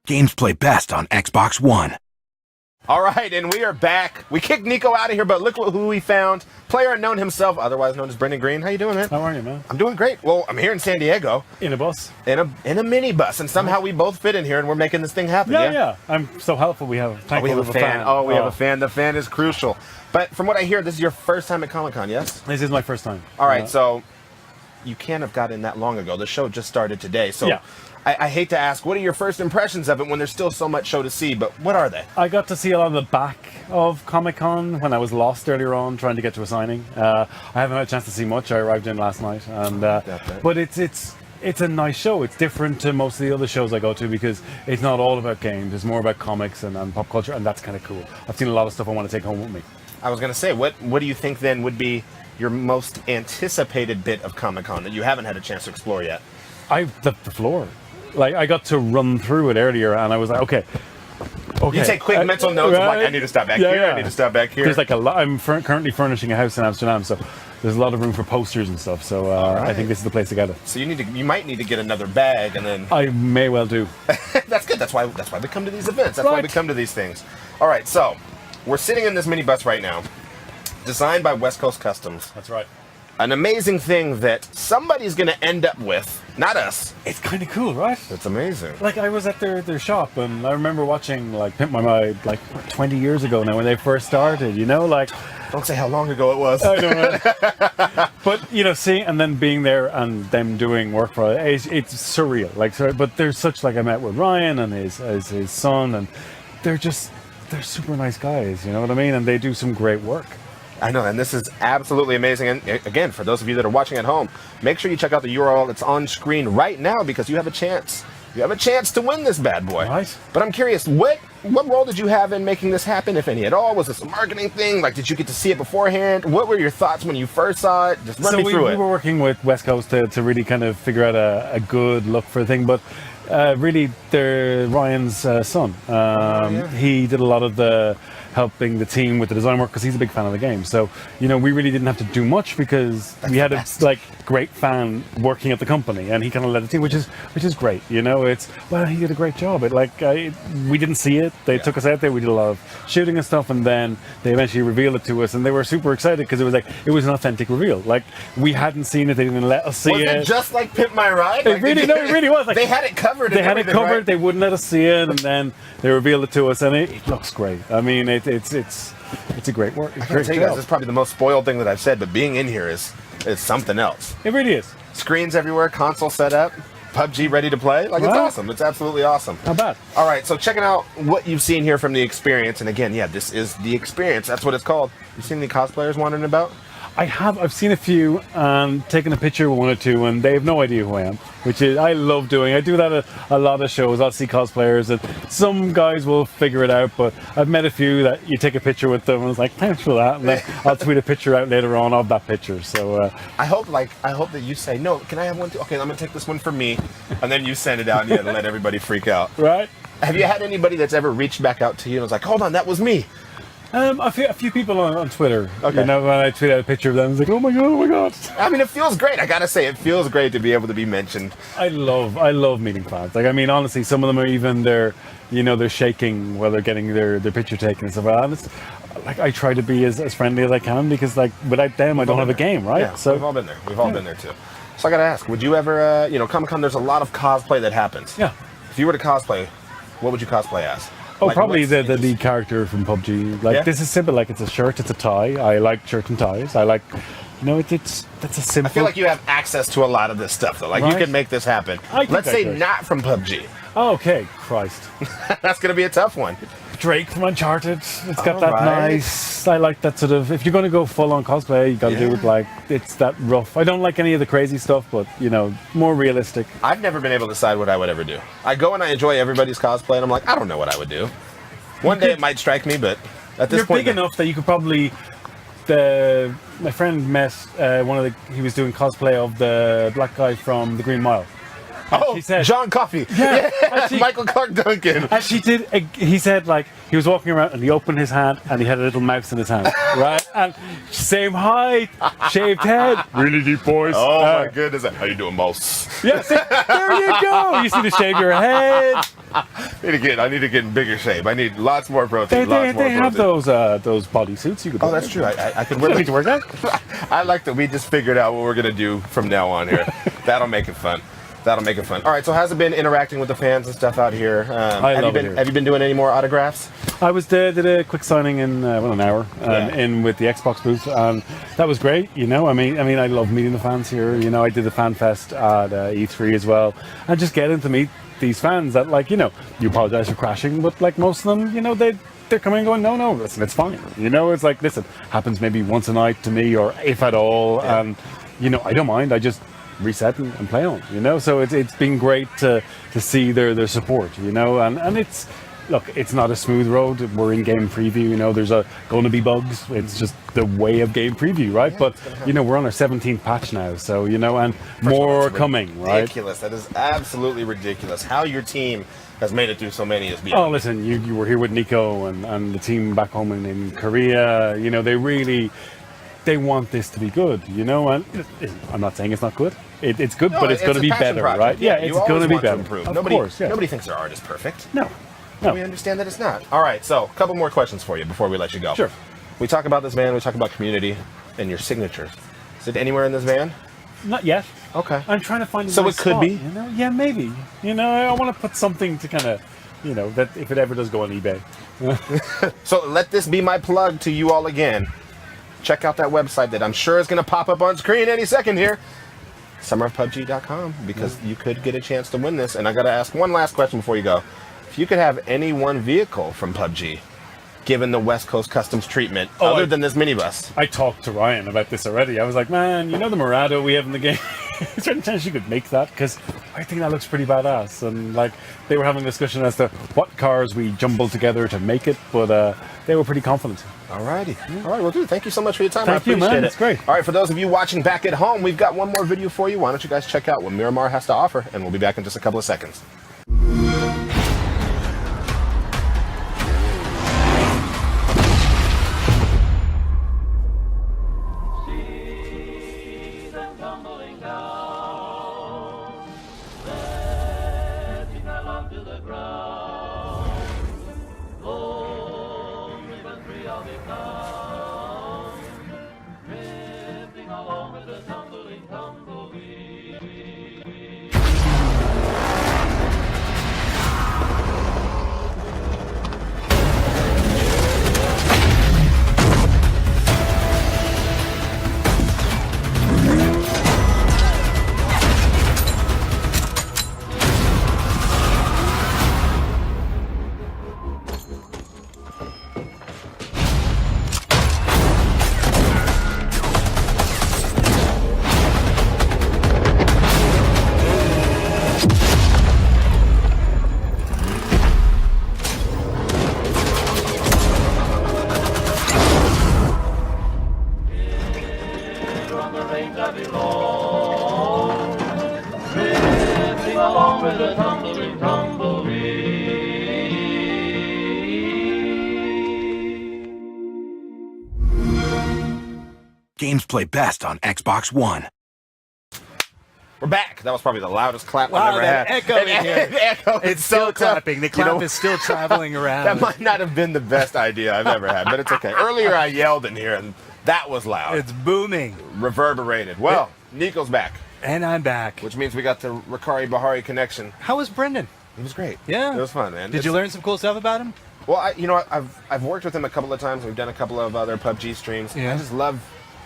[SPEAKER 7] Games play best on Xbox One.
[SPEAKER 1] All right, and we are back. We kicked Nico out of here, but look who we found. Player unknown himself, otherwise known as Brendan Greene. How you doing, man?
[SPEAKER 3] How are you, man?
[SPEAKER 1] I'm doing great. Well, I'm here in San Diego
[SPEAKER 3] In a bus.
[SPEAKER 1] in a minibus, and somehow we both fit in here, and we're making this thing happen.
[SPEAKER 3] Yeah. I'm so helpful. We have
[SPEAKER 1] Oh, we have a fan. Oh, we have a fan. The fan is crucial. But from what I hear, this is your first time at Comic-Con, yes?
[SPEAKER 3] This is my first time.
[SPEAKER 1] All right, so you can't have gotten that long ago. The show just started today. So
[SPEAKER 3] Yeah.
[SPEAKER 1] I hate to ask, what are your first impressions of it when there's still so much show to see, but what are they?
[SPEAKER 3] I got to see a lot of the back of Comic-Con when I was lost earlier on trying to get to a signing. I haven't had a chance to see much. I arrived in last night, and but it's a nice show. It's different to most of the other shows I go to because it's not all about games. It's more about comics and pop culture, and that's kind of cool. I've seen a lot of stuff I want to take home with me.
[SPEAKER 1] I was going to say, what do you think then would be your most anticipated bit of Comic-Con that you haven't had a chance to explore yet?
[SPEAKER 3] The floor. Like, I got to run through it earlier, and I was like, okay.
[SPEAKER 1] You take quick mental notes of like, I need to stop back here, I need to stop back here.
[SPEAKER 3] There's like a lot. I'm currently furnishing a house in Amsterdam, so there's a lot of room for posters and stuff. So
[SPEAKER 1] right.
[SPEAKER 3] I think this is the place to get it.
[SPEAKER 1] So you might need to get another bag, and then
[SPEAKER 3] I may well do.
[SPEAKER 1] That's good. That's why we come to these events. That's why we come to these things. All right, so we're sitting in this mini bus right now, designed by West Coast Customs.
[SPEAKER 3] That's right.
[SPEAKER 1] An amazing thing that somebody's going to end up with, not us.
[SPEAKER 3] It's kind of cool, right?
[SPEAKER 1] It's amazing.
[SPEAKER 3] Like, I was at their shop, and I remember watching like Pimp My Ride like 20 years ago now when they first started. You know, like.
[SPEAKER 1] Don't say how long ago it was.
[SPEAKER 3] I know. But you know, seeing and then being there and them doing work for it, it's surreal. Like, but they're such like I met with Ryan and his son, and they're super nice guys. You know what I mean? And they do some great work.
[SPEAKER 1] I know, and this is absolutely amazing. And again, for those of you that are watching at home, make sure you check out the URL that's on screen right now because you have a chance. You have a chance to win this bad boy.
[SPEAKER 3] Right.
[SPEAKER 1] But I'm curious, what role did you have in making this happen, if any at all? Was this a marketing thing? Like, did you get to see it beforehand? What were your thoughts when you first saw it? Just run me through it.
[SPEAKER 3] We were working with West Coast to really kind of figure out a good look for a thing, but really, they're Ryan's son. He did a lot of the helping the team with the design work because he's a big fan of the game. So, you know, we really didn't have to do much because we had a great fan working at the company, and he kind of led the team, which is great. You know, he did a great job. We didn't see it. They took us out there. We did a lot of shooting and stuff, and then they eventually revealed it to us, and they were super excited because it was an authentic reveal. Like, we hadn't seen it. They didn't let us see it.
[SPEAKER 1] Was it just like Pimp My Ride?
[SPEAKER 3] It really was. Like,
[SPEAKER 1] they had it covered.
[SPEAKER 3] They had it covered.
[SPEAKER 1] Right?
[SPEAKER 3] They wouldn't let us see it, and then they revealed it to us, and it looks great. I mean, it's a great work.
[SPEAKER 1] I can tell you guys, it's probably the most spoiled thing that I've said, but being in here is something else.
[SPEAKER 3] It really is.
[SPEAKER 1] Screens everywhere, console set up, PUBG ready to play. Like, it's awesome. It's absolutely awesome.
[SPEAKER 3] Not bad.
[SPEAKER 1] All right, so checking out what you've seen here from the experience, and again, this is the experience. That's what it's called. You seen any cosplayers wandering about?
[SPEAKER 3] I've seen a few and taken a picture with one or two, and they have no idea who I am, which is I love doing. I do that at a lot of shows. I'll see cosplayers, and some guys will figure it out, but I've met a few that you take a picture with them, and it's like, thanks for that, and then I'll tweet a picture out later on of that picture. So
[SPEAKER 1] I hope that you say, no, can I have one too? Okay, I'm gonna take this one for me, and then you send it out and let everybody freak out.
[SPEAKER 3] Right?
[SPEAKER 1] Have you had anybody that's ever reached back out to you and was like, hold on, that was me?
[SPEAKER 3] A few people on Twitter. Okay. You know, when I tweet out a picture of them, it's like, oh my god.
[SPEAKER 1] I mean, it feels great. I gotta say, it feels great to be able to be mentioned.
[SPEAKER 3] I love meeting fans. Like, I mean, honestly, some of them are even they're shaking while they're getting their picture taken and stuff like that. And it's, like, I try to be as friendly as I can because, like, without them, I don't have a game, right?
[SPEAKER 1] Yeah, so we've all been there. We've all been there too. So I gotta ask, would you ever, Comic-Con? There's a lot of cosplay that happens.
[SPEAKER 3] Yeah.
[SPEAKER 1] If you were to cosplay, what would you cosplay as?
[SPEAKER 3] Oh, like, probably the lead character from PUBG. Like, this is simple. Like, it's a shirt, it's a tie. I like shirts and ties. I like, that's a simple.
[SPEAKER 1] I feel like you have access to a lot of this stuff, though. Like, you can make this happen. Let's say not from PUBG.
[SPEAKER 3] Oh, okay, Christ.
[SPEAKER 1] That's gonna be a tough one.
[SPEAKER 3] Drake from Uncharted. It's got that nice. I like that sort of. If you're going to go full on cosplay, you got to do it like it's that rough. I don't like any of the crazy stuff, but more realistic.
[SPEAKER 1] I've never been able to decide what I would ever do. I go and I enjoy everybody's cosplay, and I'm like, I don't know what I would do. One day it might strike me, but at this point,
[SPEAKER 3] you're big enough that you could probably. My friend met he was doing cosplay of the black guy from the Green Mile.
[SPEAKER 1] Oh, she said, John Coffey. Yeah. Michael Clark Duncan.
[SPEAKER 3] And he said, like, he was walking around and he opened his hand and he had a little mouse in his hand, right? And same height, shaved head, really deep voice.
[SPEAKER 1] Oh, my goodness. How you doing, mouse?
[SPEAKER 3] Yeah, see, there you go. You need to shave your head.
[SPEAKER 1] I need to get in bigger shape. I need lots more protein.
[SPEAKER 3] They have those body suits you could
[SPEAKER 1] that's true. I could wear them.
[SPEAKER 3] Need to work out.
[SPEAKER 1] I like that we just figured out what we're going to do from now on here. That'll make it fun. That'll make it fun. All right, so how's it been interacting with the fans and stuff out here? Have you been doing any more autographs?
[SPEAKER 3] I did a quick signing in an hour in with the Xbox booth, and that was great. You know, I mean, I love meeting the fans here. You know, I did the fan fest at E3 as well, and just getting to meet these fans that, like, you know, you apologize for crashing, but like most of them, you know, they're coming and going, no, listen, it's fine. You know, it's like, listen, happens maybe once a night to me, or if at all, and you know, I don't mind. I just reset and play on, you know. So it's been great to see their support, you know, and it's, look, it's not a smooth road. We're in game preview, you know. There's going to be bugs. It's just the way of game preview, right? But you know, we're on our 17th patch now, so you know, and more coming, right?
[SPEAKER 1] Ridiculous. That is absolutely ridiculous. How your team has made it through so many is beyond.
[SPEAKER 3] Oh, listen, you were here with Nico and the team back home in Korea. You know, they want this to be good, you know, and I'm not saying it's not good. It's good, but it's going to be better,
[SPEAKER 1] project.
[SPEAKER 3] right? Yeah, it's going to be better.
[SPEAKER 1] Improve.
[SPEAKER 3] Of
[SPEAKER 1] Nobody,
[SPEAKER 3] course, yeah.
[SPEAKER 1] Nobody thinks their art is perfect.
[SPEAKER 3] No.
[SPEAKER 1] We understand that it's not. All right, so a couple more questions for you before we let you go.
[SPEAKER 3] Sure.
[SPEAKER 1] We talk about this van, we talk about community, and your signatures. Is it anywhere in this van?
[SPEAKER 3] Not yet.
[SPEAKER 1] Okay.
[SPEAKER 3] I'm trying to find a
[SPEAKER 1] So
[SPEAKER 3] nice
[SPEAKER 1] it could
[SPEAKER 3] spot,
[SPEAKER 1] be?
[SPEAKER 3] you know? Yeah, maybe. You know, I want to put something to kind of, you know, that if it ever does go on eBay.
[SPEAKER 1] So let this be my plug to you all again. Check out that website that I'm sure is going to pop up on screen any second here. summerofpubg.com, because you could get a chance to win this. And I got to ask one last question before you go. If you could have any one vehicle from PUBG, given the West Coast Customs treatment, other than this minibus.
[SPEAKER 3] I talked to Ryan about this already. I was like, man, you know the Murado we have in the game? Is there any chance you could make that? Because I think that looks pretty badass. And like, they were having a discussion as to what cars we jumbled together to make it, but they were pretty confident.
[SPEAKER 1] Alrighty. All right, well, dude, thank you so much for your time.
[SPEAKER 3] Thank you,
[SPEAKER 1] appreciate
[SPEAKER 3] man.
[SPEAKER 1] it.
[SPEAKER 3] It's great.
[SPEAKER 1] All right, for those of you watching back at home, we've got one more video for you. Why don't you guys check out what Miramar has to offer, and we'll be back in just a couple of seconds.
[SPEAKER 7] Games play best on Xbox One.
[SPEAKER 1] We're back. That was probably the loudest clap
[SPEAKER 2] Wow,
[SPEAKER 1] I've ever
[SPEAKER 2] that
[SPEAKER 1] had.
[SPEAKER 2] echo in here.
[SPEAKER 1] The echo is
[SPEAKER 2] It's still
[SPEAKER 1] so
[SPEAKER 2] clapping. The clap
[SPEAKER 1] You know,
[SPEAKER 2] is still traveling around.
[SPEAKER 1] that might not have been the best idea I've ever had, but it's okay. Earlier I yelled in here, and that was loud.
[SPEAKER 2] It's booming.
[SPEAKER 1] Reverberated. Well, Nico's back,
[SPEAKER 2] And I'm back.
[SPEAKER 1] which means we got the Rikari Bahari connection.
[SPEAKER 2] How was Brendan?
[SPEAKER 1] It was great.
[SPEAKER 2] Yeah.
[SPEAKER 1] It was fun, man.
[SPEAKER 2] Did you learn some cool stuff about him?
[SPEAKER 1] Well, I've worked with him a couple of times. We've done a couple of other PUBG streams.
[SPEAKER 2] Yeah.
[SPEAKER 1] I just love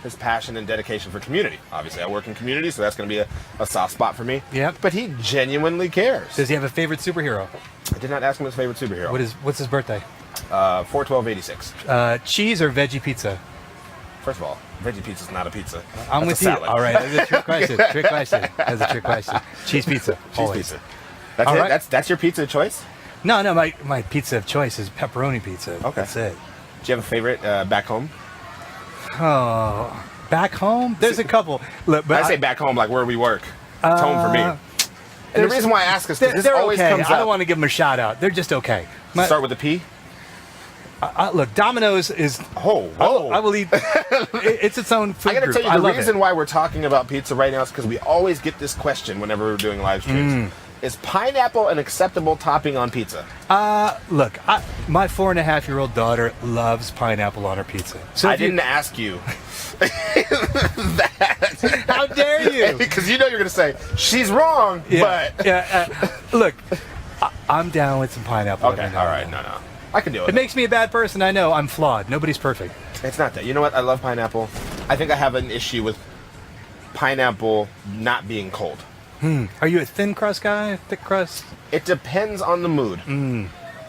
[SPEAKER 1] his passion and dedication for community. Obviously, I work in community, so that's going to be a soft spot for me.
[SPEAKER 2] Yep.
[SPEAKER 1] But he genuinely cares.
[SPEAKER 2] Does he have a favorite superhero?
[SPEAKER 1] I did not ask him his favorite superhero.
[SPEAKER 2] What's his birthday?
[SPEAKER 1] 4/12/86.
[SPEAKER 2] Cheese or veggie pizza?
[SPEAKER 1] First of all, veggie pizza is not a pizza.
[SPEAKER 2] I'm
[SPEAKER 1] That's
[SPEAKER 2] with
[SPEAKER 1] a
[SPEAKER 2] you.
[SPEAKER 1] salad.
[SPEAKER 2] All right, that's a trick question. Trick question. That's a trick question. Cheese pizza.
[SPEAKER 1] Cheese
[SPEAKER 2] always.
[SPEAKER 1] pizza. That's
[SPEAKER 2] All
[SPEAKER 1] it.
[SPEAKER 2] right.
[SPEAKER 1] That's your pizza of choice.
[SPEAKER 2] No, my pizza of choice is pepperoni pizza.
[SPEAKER 1] Okay.
[SPEAKER 2] That's it.
[SPEAKER 1] Do you have a favorite back home?
[SPEAKER 2] Oh, back home? There's a couple. Look, but
[SPEAKER 1] I say back home like where we work. It's home for me. And the
[SPEAKER 2] there's-
[SPEAKER 1] reason why I ask is because this
[SPEAKER 2] they're
[SPEAKER 1] always
[SPEAKER 2] okay.
[SPEAKER 1] comes
[SPEAKER 2] I don't
[SPEAKER 1] up.
[SPEAKER 2] want to give them a shout out. They're just okay.
[SPEAKER 1] Start with a P.
[SPEAKER 2] Look, Domino's is.
[SPEAKER 1] Oh, whoa.
[SPEAKER 2] I will eat. It's its own food
[SPEAKER 1] I gotta
[SPEAKER 2] group.
[SPEAKER 1] tell you, the
[SPEAKER 2] love
[SPEAKER 1] reason
[SPEAKER 2] it.
[SPEAKER 1] why we're talking about pizza right now is because we always get this question whenever we're doing live streams. Is pineapple an acceptable topping on pizza?
[SPEAKER 2] Look, my 4.5-year-old daughter loves pineapple on her pizza. So
[SPEAKER 1] I didn't ask you. that.
[SPEAKER 2] How dare you?
[SPEAKER 1] Because you know you're going to say, she's wrong, but...
[SPEAKER 2] Look, I'm down with some pineapple.
[SPEAKER 1] Okay, all right, no. I can deal with
[SPEAKER 2] it. It makes me a bad person, I know. I'm flawed. Nobody's perfect.
[SPEAKER 1] It's not that. You know what? I love pineapple. I think I have an issue with pineapple not being cold.
[SPEAKER 2] Are you a thin crust guy? Thick crust?
[SPEAKER 1] It depends on the mood.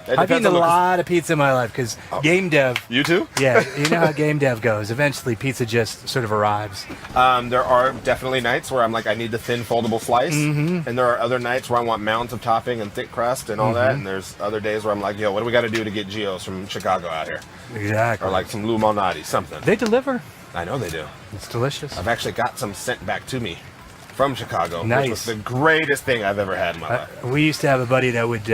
[SPEAKER 2] I've eaten a lot of pizza in my life because game dev.
[SPEAKER 1] You too?
[SPEAKER 2] Yeah, you know how game dev goes. Eventually, pizza just sort of arrives.
[SPEAKER 1] There are definitely nights where I'm like, I need the thin foldable slice. And there are other nights where I want mounds of topping and thick crust and all that. And there's other days where I'm like, yo, what do we got to do to get Gio's from Chicago out here?
[SPEAKER 2] Exactly.
[SPEAKER 1] Or like some Lou Malnati, something.
[SPEAKER 2] They deliver.
[SPEAKER 1] I know they do.
[SPEAKER 2] It's delicious.
[SPEAKER 1] I've actually got some sent back to me from Chicago.
[SPEAKER 2] Nice.
[SPEAKER 1] Which was the greatest thing I've ever had in my life.
[SPEAKER 2] We used to have a buddy that would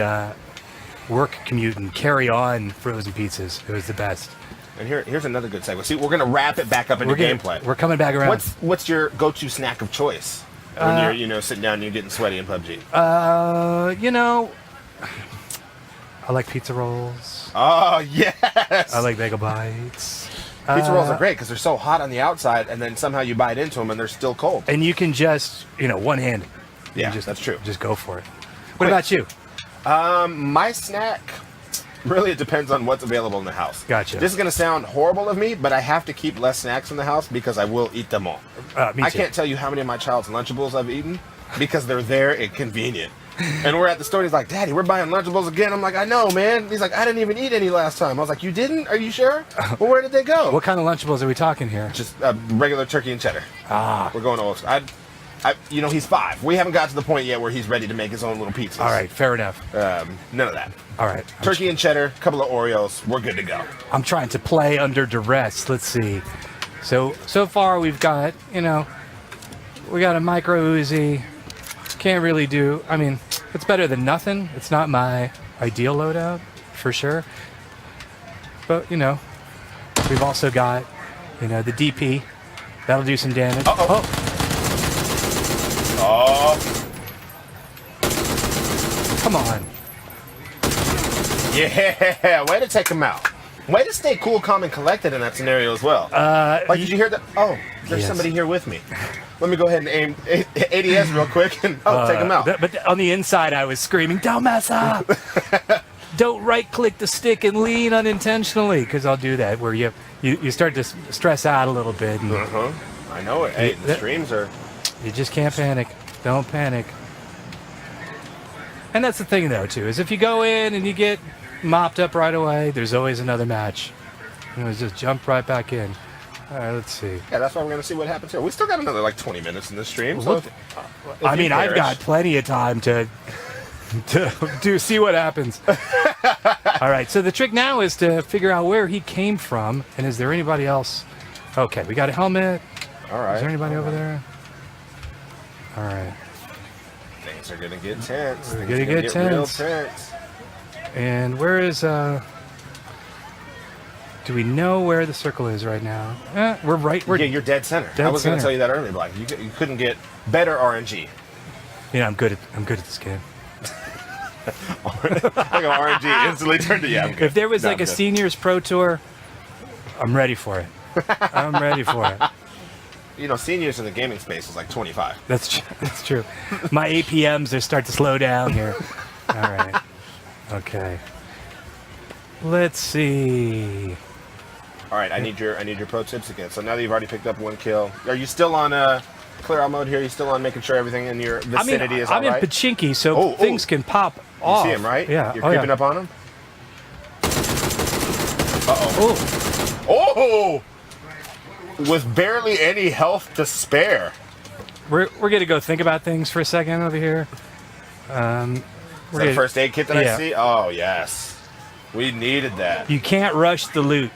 [SPEAKER 2] work commute and carry on frozen pizzas. It was the best.
[SPEAKER 1] And here's another good segue. See, we're going to wrap it back up into gameplay.
[SPEAKER 2] We're coming back around.
[SPEAKER 1] What's your go-to snack of choice when you're sitting down and you're getting sweaty in PUBG?
[SPEAKER 2] I like pizza rolls.
[SPEAKER 1] Oh, yes!
[SPEAKER 2] I like bagel bites.
[SPEAKER 1] Pizza rolls are great because they're so hot on the outside, and then somehow you bite into them and they're still cold.
[SPEAKER 2] And you can just, one-handed.
[SPEAKER 1] Yeah, that's true.
[SPEAKER 2] Just go for it. What about you?
[SPEAKER 1] My snack, really, it depends on what's available in the house.
[SPEAKER 2] Gotcha.
[SPEAKER 1] This is going to sound horrible of me, but I have to keep less snacks in the house because I will eat them all.
[SPEAKER 2] Me too.
[SPEAKER 1] I can't tell you how many of my child's Lunchables I've eaten because they're there and convenient. And we're at the store, and he's like, Daddy, we're buying Lunchables again. I'm like, I know, man. He's like, I didn't even eat any last time. I was like, you didn't? Are you sure? Well, where did they go?
[SPEAKER 2] What kind of Lunchables are we talking here?
[SPEAKER 1] Just regular turkey and cheddar. We're going old. He's 5. We haven't got to the point yet where he's ready to make his own little pizzas.
[SPEAKER 2] All right, fair enough.
[SPEAKER 1] None of that.
[SPEAKER 2] All right.
[SPEAKER 1] Turkey and cheddar, a couple of Oreos. We're good to go.
[SPEAKER 2] I'm trying to play under duress. Let's see. So far we've got, we got a micro Uzi. Can't really do. I mean, it's better than nothing. It's not my ideal loadout, for sure. But, we've also got, the DP. That'll do some damage.
[SPEAKER 1] Oh.
[SPEAKER 2] Come on.
[SPEAKER 1] Yeah, way to take him out. Way to stay cool, calm, and collected in that scenario as well. Did you hear that? Oh, there's somebody here with me. Let me go ahead and aim ADS real quick and take him out.
[SPEAKER 2] But on the inside, I was screaming, "Don't mess up! Don't right-click the stick and lean unintentionally," because I'll do that where you start to stress out a little bit. And
[SPEAKER 1] I know it. Hey, the streams are.
[SPEAKER 2] You just can't panic. Don't panic. And that's the thing, though, too, is if you go in and you get mopped up right away, there's always another match. Just jump right back in. All right, let's see.
[SPEAKER 1] Yeah, that's why we're going to see what happens here. We still got another 20 minutes in this stream. So
[SPEAKER 2] I've got plenty of time to see what happens. All right, so the trick now is to figure out where he came from, and is there anybody else? Okay, we got a helmet.
[SPEAKER 1] All right.
[SPEAKER 2] Is there anybody over there? All right.
[SPEAKER 1] Things are going to get tense.
[SPEAKER 2] We're going to get
[SPEAKER 1] real tense.
[SPEAKER 2] And where is... Do we know where the circle is right now? We're right.
[SPEAKER 1] You're dead center. I was going to tell you that earlier, Black. You couldn't get better RNG.
[SPEAKER 2] I'm good at this game.
[SPEAKER 1] RNG instantly turned to
[SPEAKER 2] If there was a seniors pro tour, I'm ready for it. I'm ready for it.
[SPEAKER 1] Seniors in the gaming space is like 25.
[SPEAKER 2] That's true. My APMs are starting to slow down here. All right. Okay. Let's see.
[SPEAKER 1] All right, I need your pro tips again. So now that you've already picked up 1 kill, are you still on clear out mode here? Are you still on making sure everything in your vicinity is all right?
[SPEAKER 2] I'm in Pachinki, so things can pop off.
[SPEAKER 1] You see him, right?
[SPEAKER 2] Yeah.
[SPEAKER 1] You're creeping up on him? Uh-oh. Oh! With barely any health to spare.
[SPEAKER 2] We're going to go think about things for a second over here.
[SPEAKER 1] Is that a first aid kit that I see? Oh, yes. We needed that.
[SPEAKER 2] You can't rush the loot.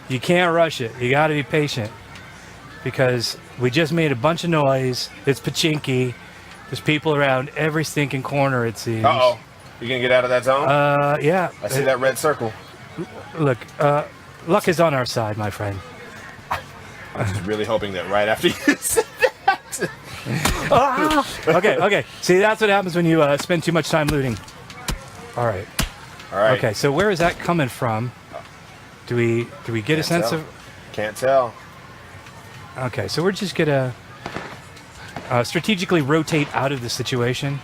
[SPEAKER 2] You can't rush it. You got to be patient because we just made a bunch of noise. It's Pachinki. There's people around every stinking corner, it seems.
[SPEAKER 1] Uh-oh. You going to get out of that zone?
[SPEAKER 2] Yeah.
[SPEAKER 1] I see that red circle.
[SPEAKER 2] Look, luck is on our side, my friend.
[SPEAKER 1] I was really hoping that right after you said that,
[SPEAKER 2] Okay. See, that's what happens when you spend too much time looting. All right. Okay, so where is that coming from? Do we get a sense of?
[SPEAKER 1] Can't tell.
[SPEAKER 2] Okay, so we're just gonna strategically rotate out of the situation.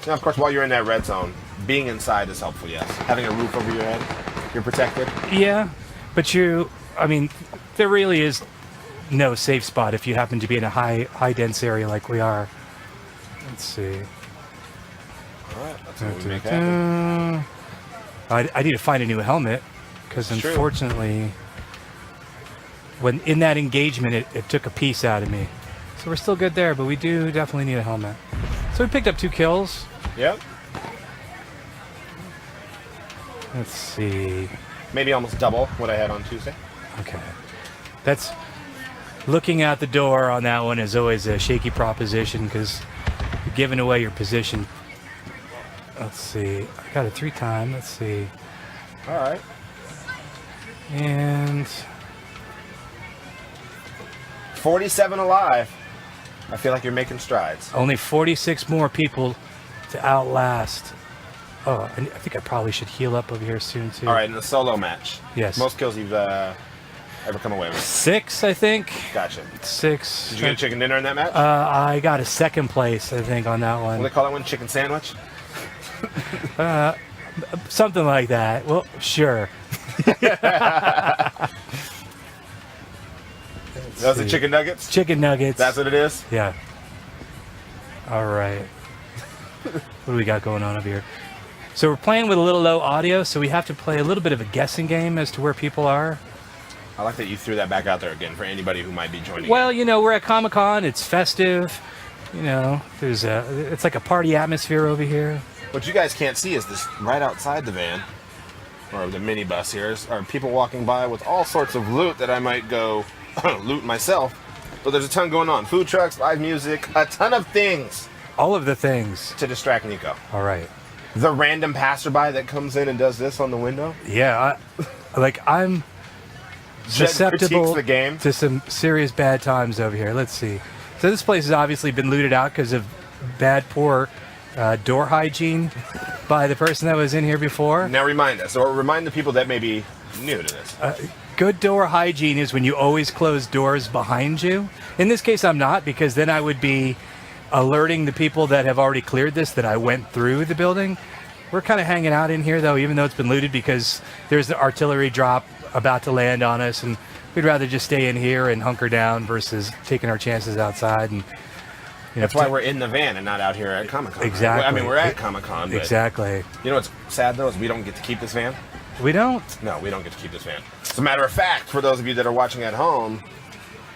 [SPEAKER 1] Now, of course, while you're in that red zone, being inside is helpful. Yes, having a roof over your head, you're protected.
[SPEAKER 2] Yeah, but there really is no safe spot if you happen to be in a high dense area like we are. Let's see.
[SPEAKER 1] All right, that's what we make happen.
[SPEAKER 2] I need to find a new helmet because unfortunately, when in that engagement, it took a piece out of me. So we're still good there, but we do definitely need a helmet. So we picked up 2 kills.
[SPEAKER 1] Yep.
[SPEAKER 2] Let's see.
[SPEAKER 1] Maybe almost double what I had on Tuesday.
[SPEAKER 2] Okay. That's looking out the door on that one is always a shaky proposition because you're giving away your position. Let's see. I got it 3 times. Let's see.
[SPEAKER 1] All right.
[SPEAKER 2] And
[SPEAKER 1] 47 alive. I feel like you're making strides.
[SPEAKER 2] only 46 more people to outlast. Oh, I think I probably should heal up over here soon too.
[SPEAKER 1] All right, in the solo match.
[SPEAKER 2] Yes.
[SPEAKER 1] Most kills you've ever come away with.
[SPEAKER 2] 6, I think.
[SPEAKER 1] Gotcha.
[SPEAKER 2] 6.
[SPEAKER 1] Did you get a chicken dinner in that match?
[SPEAKER 2] I got a 2nd place, I think, on that
[SPEAKER 1] What
[SPEAKER 2] one.
[SPEAKER 1] do they call that one? Chicken sandwich?
[SPEAKER 2] Something like that. Well, sure.
[SPEAKER 1] Those are chicken nuggets?
[SPEAKER 2] Chicken nuggets.
[SPEAKER 1] That's what it is?
[SPEAKER 2] Yeah. All right. What do we got going on over here? So we're playing with a little low audio, so we have to play a little bit of a guessing game as to where people are.
[SPEAKER 1] I like that you threw that back out there again for anybody who might be joining.
[SPEAKER 2] Well, we're at Comic-Con. It's festive. It's like a party atmosphere over here.
[SPEAKER 1] What you guys can't see is this right outside the van, or the minibus here, are people walking by with all sorts of loot that I might go loot myself. But there's a ton going on. Food trucks, live music, a ton of things.
[SPEAKER 2] All of the things.
[SPEAKER 1] To distract Nico.
[SPEAKER 2] All right.
[SPEAKER 1] The random passerby that comes in and does this on the window.
[SPEAKER 2] Yeah, I'm susceptible
[SPEAKER 1] the game.
[SPEAKER 2] to some serious bad times over here. Let's see. So this place has obviously been looted out because of poor door hygiene by the person that was in here before.
[SPEAKER 1] Now remind us, or remind the people that may be new to this.
[SPEAKER 2] Good door hygiene is when you always close doors behind you. In this case, I'm not, because then I would be alerting the people that have already cleared this that I went through the building. We're kind of hanging out in here, though, even though it's been looted, because there's the artillery drop about to land on us, and we'd rather just stay in here and hunker down versus taking our chances outside. And
[SPEAKER 1] that's why we're in the van and not out here at Comic-Con.
[SPEAKER 2] Exactly.
[SPEAKER 1] Right? I mean, we're at Comic-Con.
[SPEAKER 2] Exactly.
[SPEAKER 1] You know what's sad, though, is we don't get to keep this van.
[SPEAKER 2] We don't?
[SPEAKER 1] No, we don't get to keep this van. As a matter of fact, for those of you that are watching at home,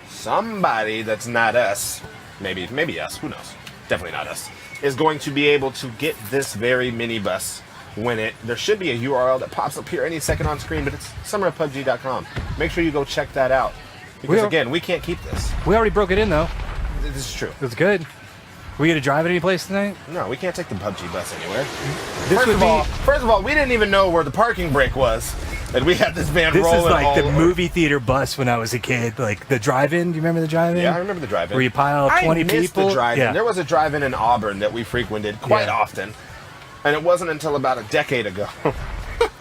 [SPEAKER 1] somebody that's not us, maybe us, who knows, definitely not us, is going to be able to get this very minibus when there should be a URL that pops up here any second on screen, but it's summerofpubg.com. Make sure you go check that out. Because again, we can't keep this.
[SPEAKER 2] We already broke it in, though.
[SPEAKER 1] This is true.
[SPEAKER 2] It's good. We gonna drive it any place tonight?
[SPEAKER 1] No, we can't take the PUBG bus anywhere.
[SPEAKER 2] First
[SPEAKER 1] of all, we didn't even know where the parking brake was, and we had this van rolling.
[SPEAKER 2] This is like
[SPEAKER 1] all
[SPEAKER 2] the
[SPEAKER 1] over.
[SPEAKER 2] movie theater bus when I was a kid, like the drive-in. Do you remember the drive-in?
[SPEAKER 1] Yeah, I remember the drive-in.
[SPEAKER 2] Where you pile 20 people.
[SPEAKER 1] The drive-in.
[SPEAKER 2] Yeah.
[SPEAKER 1] There was a drive-in in Auburn that we frequented quite often, and it wasn't until about a decade ago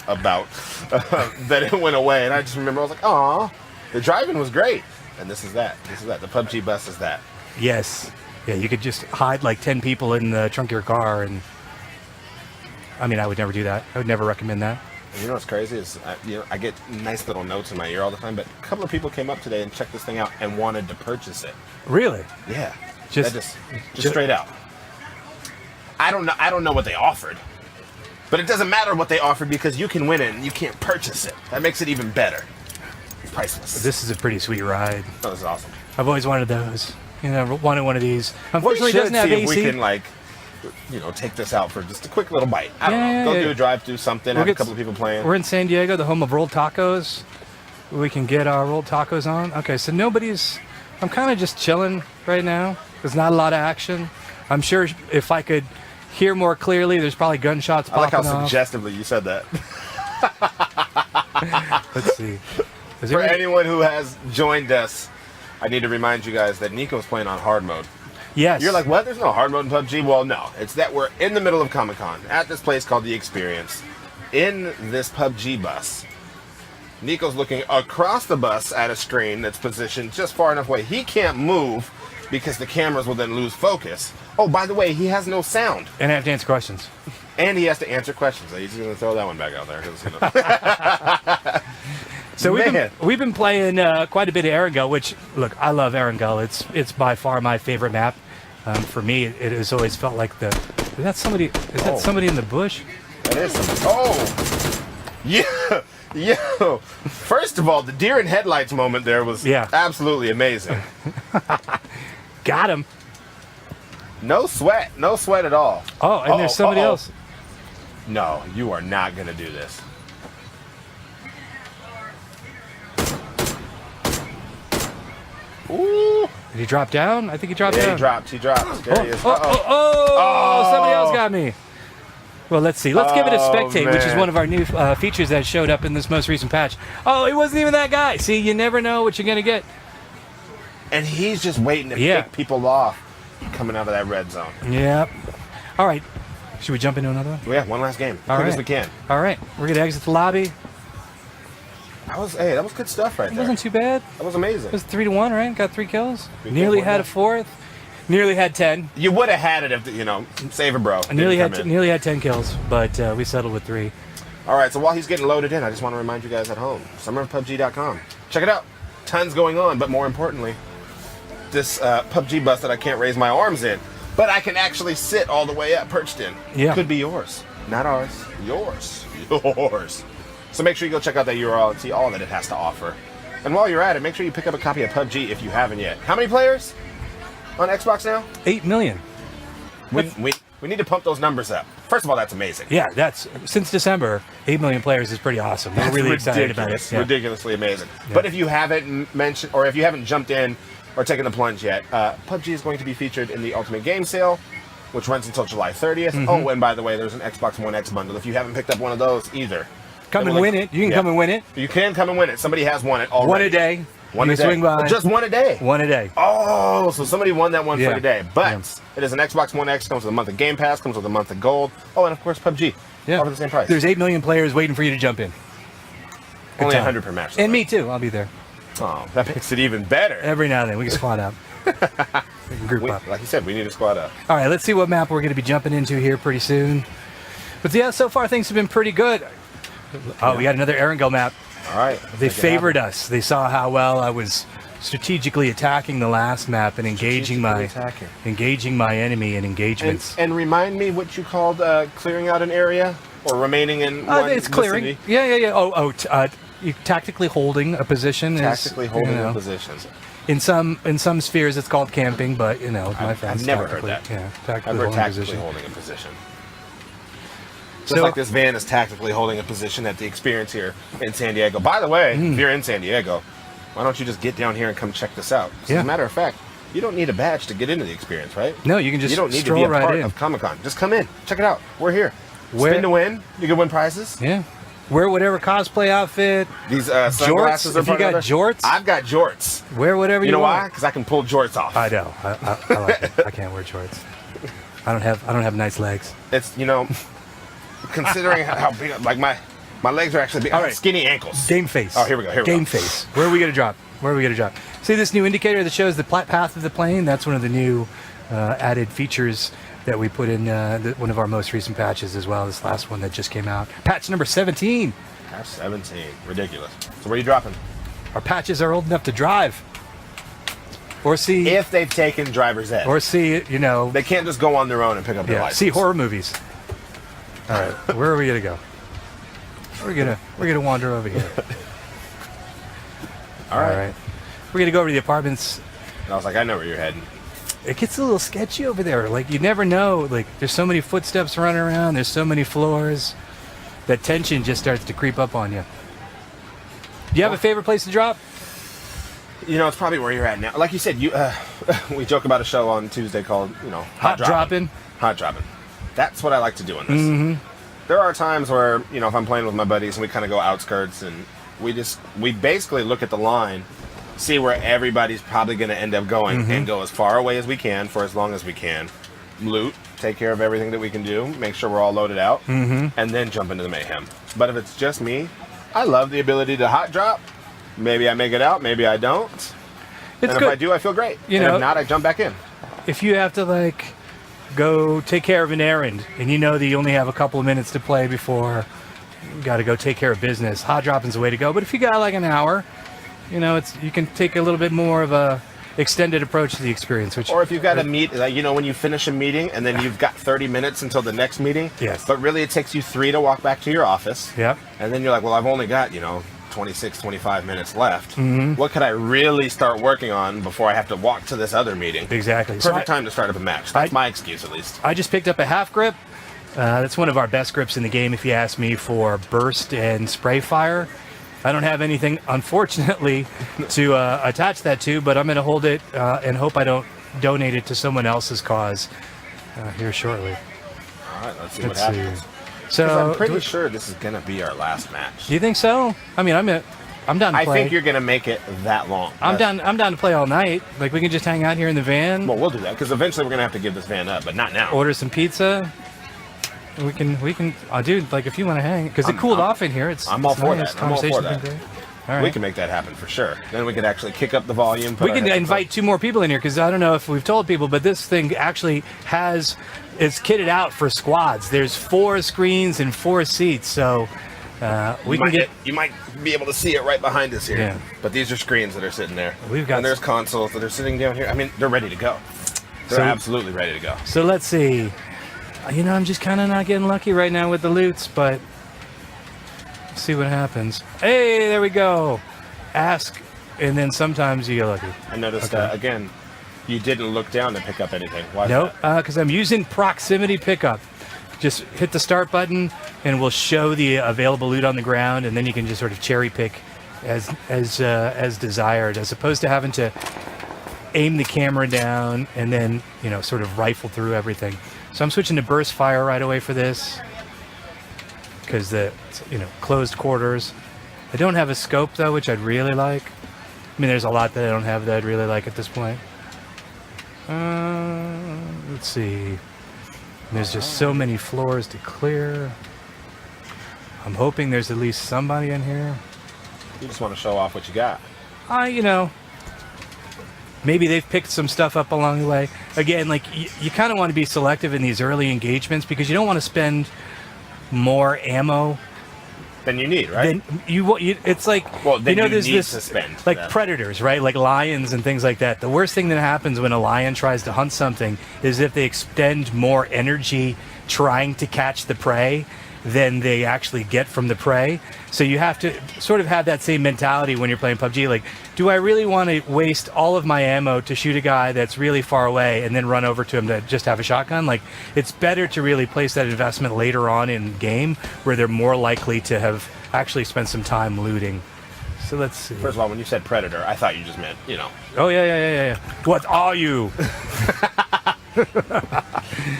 [SPEAKER 1] that it went away. And I just remember I was like, "Aw, the drive-in was great." And this is that. The PUBG bus is that.
[SPEAKER 2] Yes. Yeah, you could just hide like 10 people in the trunk of your car, and I mean, I would never do that. I would never recommend that.
[SPEAKER 1] And you know what's crazy is, I get nice little notes in my ear all the time, but a couple of people came up today and checked this thing out and wanted to purchase it.
[SPEAKER 2] Really?
[SPEAKER 1] Yeah.
[SPEAKER 2] Just
[SPEAKER 1] straight out. I don't know what they offered, but it doesn't matter what they offered because you can win it and you can't purchase it. That makes it even better. It's priceless.
[SPEAKER 2] This is a pretty sweet ride.
[SPEAKER 1] That was awesome.
[SPEAKER 2] I've always wanted those. Wanted one of these. Unfortunately, it doesn't have AC.
[SPEAKER 1] If we can take this out for just a quick little bite. I don't know. Go do a drive, do something. Have a couple of people playing.
[SPEAKER 2] We're in San Diego, the home of rolled tacos. We can get our rolled tacos on. Okay, so I'm kind of just chilling right now. There's not a lot of action. I'm sure if I could hear more clearly, there's probably gunshots popping off.
[SPEAKER 1] I like how suggestively you said that.
[SPEAKER 2] Let's see.
[SPEAKER 1] For anyone who has joined us, I need to remind you guys that Nico's playing on hard mode.
[SPEAKER 2] Yes.
[SPEAKER 1] You're like, what? There's no hard mode in PUBG? Well, no. It's that we're in the middle of Comic-Con at this place called The Experience in this PUBG bus. Nico's looking across the bus at a screen that's positioned just far enough away. He can't move because the cameras will then lose focus. Oh, by the way, he has no sound.
[SPEAKER 2] And I have to answer questions.
[SPEAKER 1] And he has to answer questions. He's going to throw that one back out there. 'Cause,
[SPEAKER 2] So
[SPEAKER 1] Man.
[SPEAKER 2] we've been playing quite a bit of Erangel, which, look, I love Erangel. It's by far my favorite map. For me, it has always felt like is that somebody in the bush?
[SPEAKER 1] That is something. Oh! Yeah! Yo! First of all, the deer in headlights moment there was absolutely amazing.
[SPEAKER 2] Got him.
[SPEAKER 1] No sweat. No sweat at all.
[SPEAKER 2] Oh, and there's somebody else.
[SPEAKER 1] No, you are not going to do this. Ooh!
[SPEAKER 2] Did he drop down? I think he dropped down.
[SPEAKER 1] He dropped. There he is.
[SPEAKER 2] Somebody else got me. Well, let's see. Let's give it a spectate, which is
[SPEAKER 1] man.
[SPEAKER 2] one of our new features that showed up in this most recent patch. Oh, it wasn't even that guy. See, you never know what you're going to get.
[SPEAKER 1] And he's just waiting to pick people off coming out of that red zone.
[SPEAKER 2] Yep. All right. Should we jump into another one?
[SPEAKER 1] Well, yeah, one last game.
[SPEAKER 2] All
[SPEAKER 1] Quick
[SPEAKER 2] right.
[SPEAKER 1] as we can.
[SPEAKER 2] All right. We're going to exit the lobby.
[SPEAKER 1] That was good stuff right
[SPEAKER 2] It
[SPEAKER 1] there.
[SPEAKER 2] wasn't too bad.
[SPEAKER 1] That was amazing.
[SPEAKER 2] It was 3-1, right? Got 3 kills.
[SPEAKER 1] Three
[SPEAKER 2] Nearly
[SPEAKER 1] kills,
[SPEAKER 2] had
[SPEAKER 1] yeah.
[SPEAKER 2] a fourth. Nearly had 10.
[SPEAKER 1] You would have had it if, save a bro.
[SPEAKER 2] I nearly
[SPEAKER 1] didn't come in.
[SPEAKER 2] nearly had 10 kills, but we settled with 3.
[SPEAKER 1] All right, so while he's getting loaded in, I just want to remind you guys at home, summerofpubg.com. Check it out. Tons going on, but more importantly, this PUBG bus that I can't raise my arms in, but I can actually sit all the way up, perched in.
[SPEAKER 2] Yeah.
[SPEAKER 1] Could be yours. Not ours. Yours. Yours. So make sure you go check out that URL and see all that it has to offer. And while you're at it, make sure you pick up a copy of PUBG if you haven't yet. How many players on Xbox now?
[SPEAKER 2] 8 million.
[SPEAKER 1] We need to pump those numbers up. First of all, that's amazing.
[SPEAKER 2] Yeah, that's since December, 8 million players is pretty awesome. We're really excited about it. Yeah.
[SPEAKER 1] Ridiculously amazing. But if you haven't mentioned, or if you haven't jumped in or taken the plunge yet, PUBG is going to be featured in the Ultimate Game Sale, which runs until July 30th.
[SPEAKER 2] Mm-hmm.
[SPEAKER 1] Oh, and by the way, there's an Xbox One X bundle. If you haven't picked up one of those either,
[SPEAKER 2] Come and win it. You can come and win it.
[SPEAKER 1] You can come and win it. Somebody has won it already.
[SPEAKER 2] One a day.
[SPEAKER 1] One
[SPEAKER 2] You
[SPEAKER 1] a day.
[SPEAKER 2] swing by.
[SPEAKER 1] Just one a day.
[SPEAKER 2] One a day.
[SPEAKER 1] Oh, so somebody won that one for
[SPEAKER 2] Yeah.
[SPEAKER 1] today. But
[SPEAKER 2] Yeah.
[SPEAKER 1] it is an Xbox One X. Comes with a month of Game Pass. Comes with a month of Gold. Oh, and of course PUBG.
[SPEAKER 2] Yeah.
[SPEAKER 1] All for the same price.
[SPEAKER 2] There's 8 million players waiting for you to jump in.
[SPEAKER 1] only
[SPEAKER 2] time.
[SPEAKER 1] 100 per match.
[SPEAKER 2] And me too. I'll be there.
[SPEAKER 1] Oh, that makes it even better.
[SPEAKER 2] Every now and then we can squad up. We can group up.
[SPEAKER 1] Like you said, we need to squad up.
[SPEAKER 2] All right, let's see what map we're going to be jumping into here pretty soon. But yeah, so far things have been pretty good. Oh, we got another Erangel map.
[SPEAKER 1] All right.
[SPEAKER 2] They favored us. They saw how well I was strategically attacking the last map and engaging my enemy in engagements.
[SPEAKER 1] And remind me what you called clearing out an area or remaining in one
[SPEAKER 2] It's clearing.
[SPEAKER 1] vicinity?
[SPEAKER 2] Yeah. You tactically holding a position.
[SPEAKER 1] Tactically holding a position.
[SPEAKER 2] In some spheres, it's called camping, but my friends.
[SPEAKER 1] I've never heard that.
[SPEAKER 2] Yeah,
[SPEAKER 1] I've
[SPEAKER 2] tactically
[SPEAKER 1] heard
[SPEAKER 2] holding a
[SPEAKER 1] tactically
[SPEAKER 2] position.
[SPEAKER 1] holding a position. Just
[SPEAKER 2] So-
[SPEAKER 1] like this van is tactically holding a position at the Experience here in San Diego. By the way, if you're in San Diego, why don't you just get down here and come check this out? 'Cause
[SPEAKER 2] Yeah.
[SPEAKER 1] As a matter of fact, you don't need a badge to get into the Experience, right?
[SPEAKER 2] No, you can just
[SPEAKER 1] You don't need to
[SPEAKER 2] stroll
[SPEAKER 1] be a
[SPEAKER 2] right
[SPEAKER 1] part
[SPEAKER 2] in.
[SPEAKER 1] of Comic-Con. Just come in. Check it out. We're here.
[SPEAKER 2] Where-
[SPEAKER 1] Spin to win. You can win prizes.
[SPEAKER 2] Yeah. Wear whatever cosplay outfit.
[SPEAKER 1] These sunglasses are
[SPEAKER 2] If you
[SPEAKER 1] part of
[SPEAKER 2] got
[SPEAKER 1] it.
[SPEAKER 2] jorts?
[SPEAKER 1] I've got jorts.
[SPEAKER 2] Wear whatever
[SPEAKER 1] You know why?
[SPEAKER 2] want.
[SPEAKER 1] Because I can pull jorts off.
[SPEAKER 2] I know. I like it. I can't wear shorts. I don't have nice legs.
[SPEAKER 1] It's considering how big, like my legs are actually big.
[SPEAKER 2] All
[SPEAKER 1] I have
[SPEAKER 2] right.
[SPEAKER 1] skinny ankles.
[SPEAKER 2] Game face.
[SPEAKER 1] Oh, here we go.
[SPEAKER 2] Game face. Where are we gonna drop? See this new indicator that shows the path of the plane? That's one of the new added features that we put in one of our most recent patches as well. This last one that just came out. Patch number 17.
[SPEAKER 1] Patch 17. Ridiculous. So where are you dropping?
[SPEAKER 2] Our patches are old enough to drive. Or see,
[SPEAKER 1] If they've taken driver's ed.
[SPEAKER 2] they
[SPEAKER 1] They can't just go on their own and pick up their license.
[SPEAKER 2] see horror movies. All right, where are we gonna go? We're gonna wander over here.
[SPEAKER 1] All right.
[SPEAKER 2] We're gonna go over to the apartments.
[SPEAKER 1] And I was like, I know where you're heading.
[SPEAKER 2] It gets a little sketchy over there. Like you never know. Like there's so many footsteps running around. There's so many floors. That tension just starts to creep up on you. Do you have a favorite place to drop?
[SPEAKER 1] It's probably where you're at now. Like you said, we joke about a show on Tuesday called,
[SPEAKER 2] Hot dropping.
[SPEAKER 1] Hot dropping. That's what I like to do in this.
[SPEAKER 2] Mm-hmm.
[SPEAKER 1] There are times where, if I'm playing with my buddies and we kind of go outskirts and we basically look at the line see where everybody's probably going to end up going and go as far away as we can for as long as we can. Loot, take care of everything that we can do, make sure we're all loaded out, and then jump into the mayhem. But if it's just me, I love the ability to hot drop. Maybe I make it out, maybe I don't. And if I do, I feel great.
[SPEAKER 2] You
[SPEAKER 1] and
[SPEAKER 2] know,
[SPEAKER 1] if not, I jump back in.
[SPEAKER 2] If you have to like go take care of an errand and you know that you only have a couple of minutes to play before you got to go take care of business, hot dropping's the way to go. But if you got like an hour, you know, you can take a little bit more of a extended approach to the experience.
[SPEAKER 1] Or if you've got a meet, like, you know, when you finish a meeting and then you've got 30 minutes until the next meeting.
[SPEAKER 2] Yes.
[SPEAKER 1] But really it takes you 3 to walk back to your office.
[SPEAKER 2] Yep.
[SPEAKER 1] And then you're like, well, I've only got, 26, 25 minutes left. What could I really start working on before I have to walk to this other meeting?
[SPEAKER 2] Exactly.
[SPEAKER 1] Perfect time to start up a match. That's my excuse, at least.
[SPEAKER 2] I just picked up a half grip. That's one of our best grips in the game, if you ask me, for burst and spray fire. I don't have anything, unfortunately, to attach that to, but I'm going to hold it and hope I don't donate it to someone else's cause here shortly.
[SPEAKER 1] All right, let's see what happens.
[SPEAKER 2] So
[SPEAKER 1] I'm pretty sure this is going to be our last match.
[SPEAKER 2] Do you think so? I mean, I'm down to play.
[SPEAKER 1] I think you're going to make it that long.
[SPEAKER 2] I'm down to play all night. Like, we can just hang out here in the van.
[SPEAKER 1] Well, we'll do that, because eventually we're going to have to give this van up, but not now.
[SPEAKER 2] Order some pizza. We can. Dude, like, if you want to hang, because it cooled off in here.
[SPEAKER 1] I'm all for
[SPEAKER 2] nice.
[SPEAKER 1] that. I'm all for that.
[SPEAKER 2] All right.
[SPEAKER 1] We can make that happen for sure. Then we can actually kick up the volume.
[SPEAKER 2] We can invite 2 more people in here, because I don't know if we've told people, but this thing actually is kitted out for squads. There's 4 screens and 4 seats, so you might be able to see it right behind us here. Yeah.
[SPEAKER 1] But these are screens that are sitting there.
[SPEAKER 2] And
[SPEAKER 1] there's consoles that are sitting down here. I mean, they're ready to go. They're absolutely ready to go.
[SPEAKER 2] So let's see. I'm just kind of not getting lucky right now with the loots, but let's see what happens. Hey, there we go. Ask, and then sometimes you get lucky.
[SPEAKER 1] I noticed, again, you didn't look down to pick up anything. Why is
[SPEAKER 2] Nope,
[SPEAKER 1] that?
[SPEAKER 2] because I'm using proximity pickup. Just hit the start button, and we'll show the available loot on the ground, and then you can just sort of cherry pick as desired, as opposed to having to aim the camera down and then sort of rifle through everything. So I'm switching to burst fire right away for this, because the closed quarters. I don't have a scope though, which I'd really like. I mean, there's a lot that I don't have that I'd really like at this point. Let's see. There's just so many floors to clear. I'm hoping there's at least somebody in here.
[SPEAKER 1] You just want to show off what you got.
[SPEAKER 2] Maybe they've picked some stuff up along the way. Again, like, you kind of want to be selective in these early engagements, because you don't want to spend more ammo
[SPEAKER 1] than you need, right?
[SPEAKER 2] It's like,
[SPEAKER 1] well, then
[SPEAKER 2] there's
[SPEAKER 1] need
[SPEAKER 2] this
[SPEAKER 1] to spend
[SPEAKER 2] like
[SPEAKER 1] that.
[SPEAKER 2] Predators, right? Like lions and things like that. The worst thing that happens when a lion tries to hunt something is if they expend more energy trying to catch the prey than they actually get from the prey. So you have to sort of have that same mentality when you're playing PUBG. Like, do I really want to waste all of my ammo to shoot a guy that's really far away and then run over to him to just have a shotgun? Like, it's better to really place that investment later on in game, where they're more likely to have actually spent some time looting. So let's see.
[SPEAKER 1] First of all, when you said predator, I thought you just meant,
[SPEAKER 2] Oh, yeah. What are you?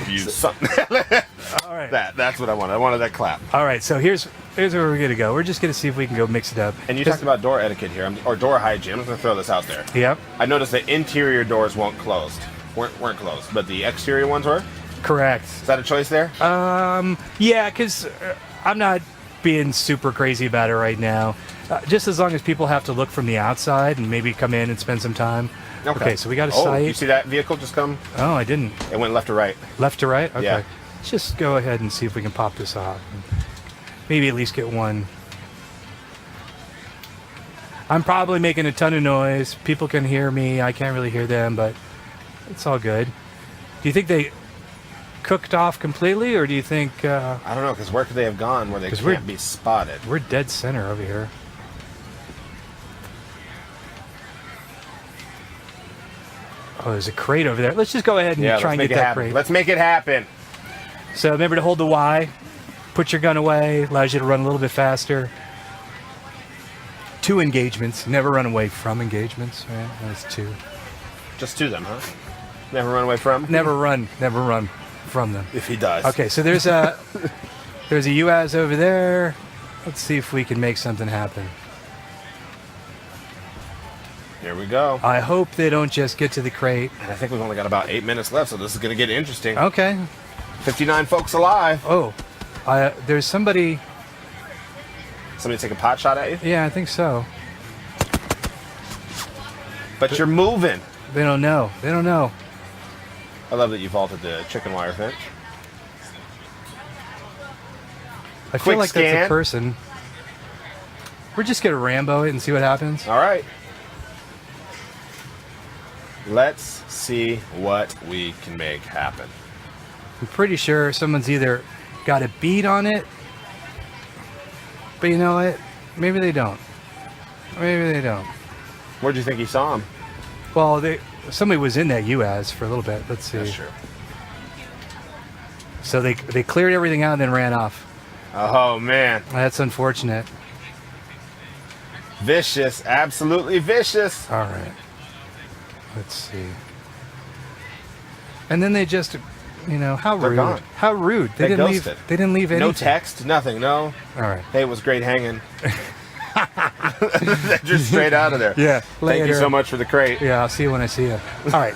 [SPEAKER 1] You something.
[SPEAKER 2] All right.
[SPEAKER 1] That's what I wanted. I wanted that clap.
[SPEAKER 2] All right, so here's where we're going to go. We're just going to see if we can go mix it up.
[SPEAKER 1] And you talked about door etiquette here, or door hygiene. I'm just going to throw this out there.
[SPEAKER 2] Yep.
[SPEAKER 1] I noticed the interior doors weren't closed, but the exterior ones were?
[SPEAKER 2] Correct.
[SPEAKER 1] Is that a choice there?
[SPEAKER 2] Yeah, because I'm not being super crazy about it right now. Just as long as people have to look from the outside and maybe come in and spend some time. Okay, so we got a site.
[SPEAKER 1] You see that vehicle just come?
[SPEAKER 2] Oh, I didn't.
[SPEAKER 1] It went left to right.
[SPEAKER 2] Left to right? Okay.
[SPEAKER 1] Yeah.
[SPEAKER 2] Let's just go ahead and see if we can pop this off. Maybe at least get one. I'm probably making a ton of noise. People can hear me. I can't really hear them, but it's all good. Do you think they cooked off completely, or do you think...
[SPEAKER 1] I don't know, because where could they have gone where they can't be spotted?
[SPEAKER 2] We're dead center over here. Oh, there's a crate over there. Let's just go ahead and try and get that crate.
[SPEAKER 1] Let's make it happen.
[SPEAKER 2] So remember to hold the Y. Put your gun away. Allows you to run a little bit faster. 2 engagements. Never run away from engagements. Right? That's 2.
[SPEAKER 1] Just 2 of them, huh? Never run away from?
[SPEAKER 2] Never run from them.
[SPEAKER 1] If he does.
[SPEAKER 2] Okay, so there's a UAZ over there. Let's see if we can make something happen.
[SPEAKER 1] Here we go.
[SPEAKER 2] I hope they don't just get to the crate.
[SPEAKER 1] And I think we've only got about 8 minutes left, so this is going to get interesting.
[SPEAKER 2] Okay.
[SPEAKER 1] 59 folks alive.
[SPEAKER 2] Oh, there's somebody.
[SPEAKER 1] Somebody take a pot shot at you?
[SPEAKER 2] Yeah, I think so.
[SPEAKER 1] But you're moving.
[SPEAKER 2] They don't know. They don't know.
[SPEAKER 1] I love that you vaulted the chicken wire fence.
[SPEAKER 2] I
[SPEAKER 1] Quick
[SPEAKER 2] feel like
[SPEAKER 1] scan.
[SPEAKER 2] that's a person. We're just gonna Rambo it and see what happens.
[SPEAKER 1] All right. Let's see what we can make happen.
[SPEAKER 2] I'm pretty sure someone's either got a beat on it, but you know what? Maybe they don't. Maybe they don't.
[SPEAKER 1] Where'd you think you saw him?
[SPEAKER 2] Well, somebody was in that UAS for a little bit. Let's see.
[SPEAKER 1] That's true.
[SPEAKER 2] So they cleared everything out and then ran off.
[SPEAKER 1] Oh, man.
[SPEAKER 2] That's unfortunate.
[SPEAKER 1] Vicious. Absolutely vicious.
[SPEAKER 2] All right. Let's see. And then they just, how
[SPEAKER 1] They're
[SPEAKER 2] rude.
[SPEAKER 1] gone.
[SPEAKER 2] How rude.
[SPEAKER 1] They
[SPEAKER 2] didn't
[SPEAKER 1] ghosted.
[SPEAKER 2] leave. They didn't leave anything.
[SPEAKER 1] No text, nothing, no.
[SPEAKER 2] All right.
[SPEAKER 1] Hey, it was great hanging. They're just straight out of there.
[SPEAKER 2] Yeah.
[SPEAKER 1] Thank you so much for the crate.
[SPEAKER 2] Yeah, I'll see you when I see you. All right.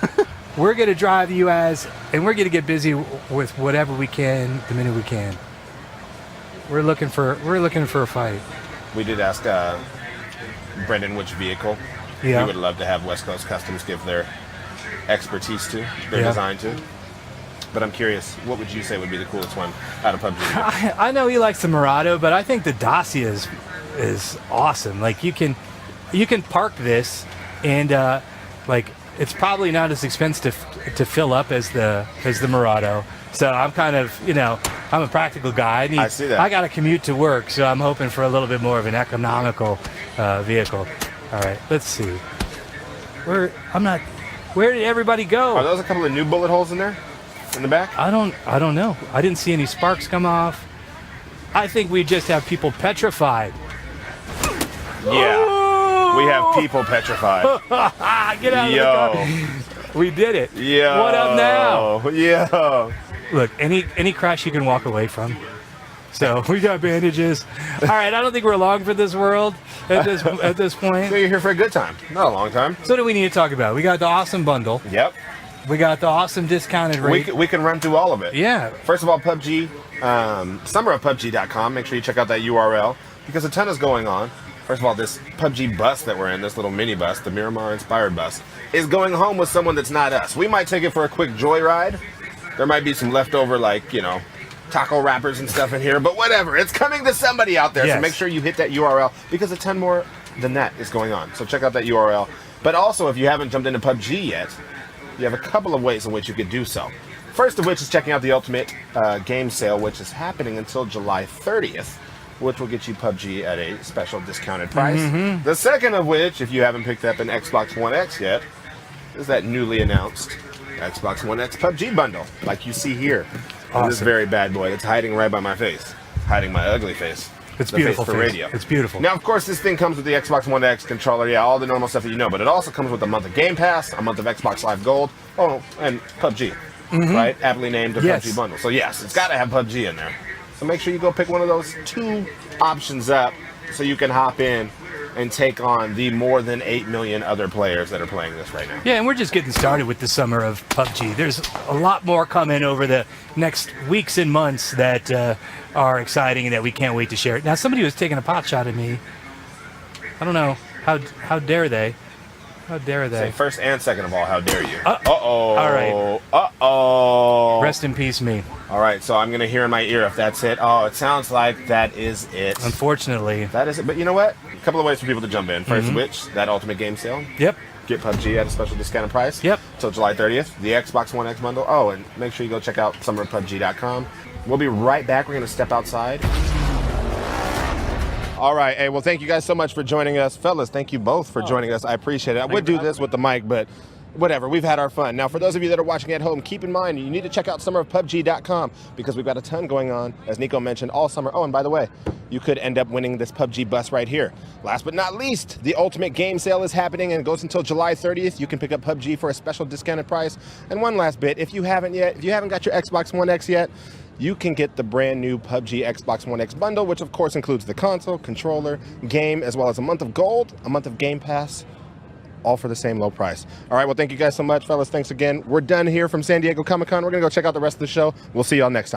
[SPEAKER 2] We're going to drive you guys, and we're going to get busy with whatever we can the minute we can. We're looking for a fight.
[SPEAKER 1] We did ask Brendan which vehicle he would love to have West Coast Customs give their expertise to, their design to. But I'm curious, what would you say would be the coolest one out of PUBG?
[SPEAKER 2] I know he likes the Murado, but I think the Dacia is awesome. Like you can park this, and it's probably not as expensive to fill up as the Murado. So I'm kind of I'm a practical guy.
[SPEAKER 1] I see that.
[SPEAKER 2] I got to commute to work, so I'm hoping for a little bit more of an economical vehicle. All right, let's see. Where did everybody go?
[SPEAKER 1] Are those a couple of new bullet holes in there? In the back?
[SPEAKER 2] I don't know. I didn't see any sparks come off. I think we just have people petrified.
[SPEAKER 1] Yeah. We have people petrified.
[SPEAKER 2] Get out of the car. We did it.
[SPEAKER 1] Yeah.
[SPEAKER 2] What up now?
[SPEAKER 1] Yeah.
[SPEAKER 2] Look, any crash you can walk away from. So we got bandages. All right, I don't think we're long for this world at this point.
[SPEAKER 1] So you're here for a good time, not a long time.
[SPEAKER 2] So what do we need to talk about? We got the awesome bundle.
[SPEAKER 1] Yep.
[SPEAKER 2] We got the awesome discounted rate.
[SPEAKER 1] We can run through all of it.
[SPEAKER 2] Yeah.
[SPEAKER 1] First of all, PUBG, summerofpubg.com. Make sure you check out that URL because a ton is going on. First of all, this PUBG bus that we're in, this little mini bus, the Miramar-inspired bus, is going home with someone that's not us. We might take it for a quick joyride. There might be some leftover, taco wrappers and stuff in here, but whatever. It's coming to somebody out there,
[SPEAKER 2] yes.
[SPEAKER 1] So make sure you hit that URL because a ton more than that is going on. So check out that URL. But also, if you haven't jumped into PUBG yet, you have a couple of ways in which you could do so. First of which is checking out the Ultimate Game Sale, which is happening until July 30th, which will get you PUBG at a special discounted price. Mm-hmm. The second of which, if you haven't picked up an Xbox One X yet, is that newly announced Xbox One X PUBG bundle, like you see here.
[SPEAKER 2] Awesome.
[SPEAKER 1] This very bad boy that's hiding right by my face, hiding my ugly face.
[SPEAKER 2] It's
[SPEAKER 1] the
[SPEAKER 2] beautiful
[SPEAKER 1] face for radio.
[SPEAKER 2] It's beautiful.
[SPEAKER 1] Now, of course, this thing comes with the Xbox One X controller, all the normal stuff that you know, but it also comes with a month of Game Pass, a month of Xbox Live Gold, and PUBG, right? Aptly named the PUBG bundle. So yes, it's got to have PUBG in there. So make sure you go pick one of those two options up so you can hop in and take on the more than 8 million other players that are playing this right now.
[SPEAKER 2] Yeah, and we're just getting started with the summer of PUBG. There's a lot more coming over the next weeks and months that are exciting and that we can't wait to share. Now, somebody was taking a pot shot at me. I don't know. How dare they? How dare they?
[SPEAKER 1] Say first and second of all, how dare you?
[SPEAKER 2] Uh-oh.
[SPEAKER 1] All
[SPEAKER 2] right.
[SPEAKER 1] Uh-oh.
[SPEAKER 2] Rest in peace, me.
[SPEAKER 1] All right, so I'm going to hear in my ear if that's it. Oh, it sounds like that is it.
[SPEAKER 2] Unfortunately.
[SPEAKER 1] That is it. But you know what? A couple of ways for people to jump in. First of which, that Ultimate Game Sale.
[SPEAKER 2] Yep.
[SPEAKER 1] Get PUBG at a special discounted price.
[SPEAKER 2] Yep.
[SPEAKER 1] Till July 30th. The Xbox One X bundle. Oh, and make sure you go check out summerofpubg.com. We'll be right back. We're going to step outside. All right. Hey, well, thank you guys so much for joining us. Fellas, thank you both for joining us. I appreciate it. I would do this with the mic, but whatever. We've had our fun. Now, for those of you that are watching at home, keep in mind you need to check out summerofpubg.com because we've got a ton going on, as Nico mentioned, all summer. Oh, and by the way, you could end up winning this PUBG bus right here. Last but not least, the Ultimate Game Sale is happening and it goes until July 30th. You can pick up PUBG for a special discounted price. And one last bit, if you haven't got your Xbox One X yet, you can get the brand new PUBG Xbox One X bundle, which of course includes the console, controller, game, as well as a month of gold, a month of Game Pass, all for the same low price. All right, well, thank you guys so much, fellas. Thanks again. We're done here from San Diego Comic-Con. We're going to go check out the rest of the show. We'll see y'all next time.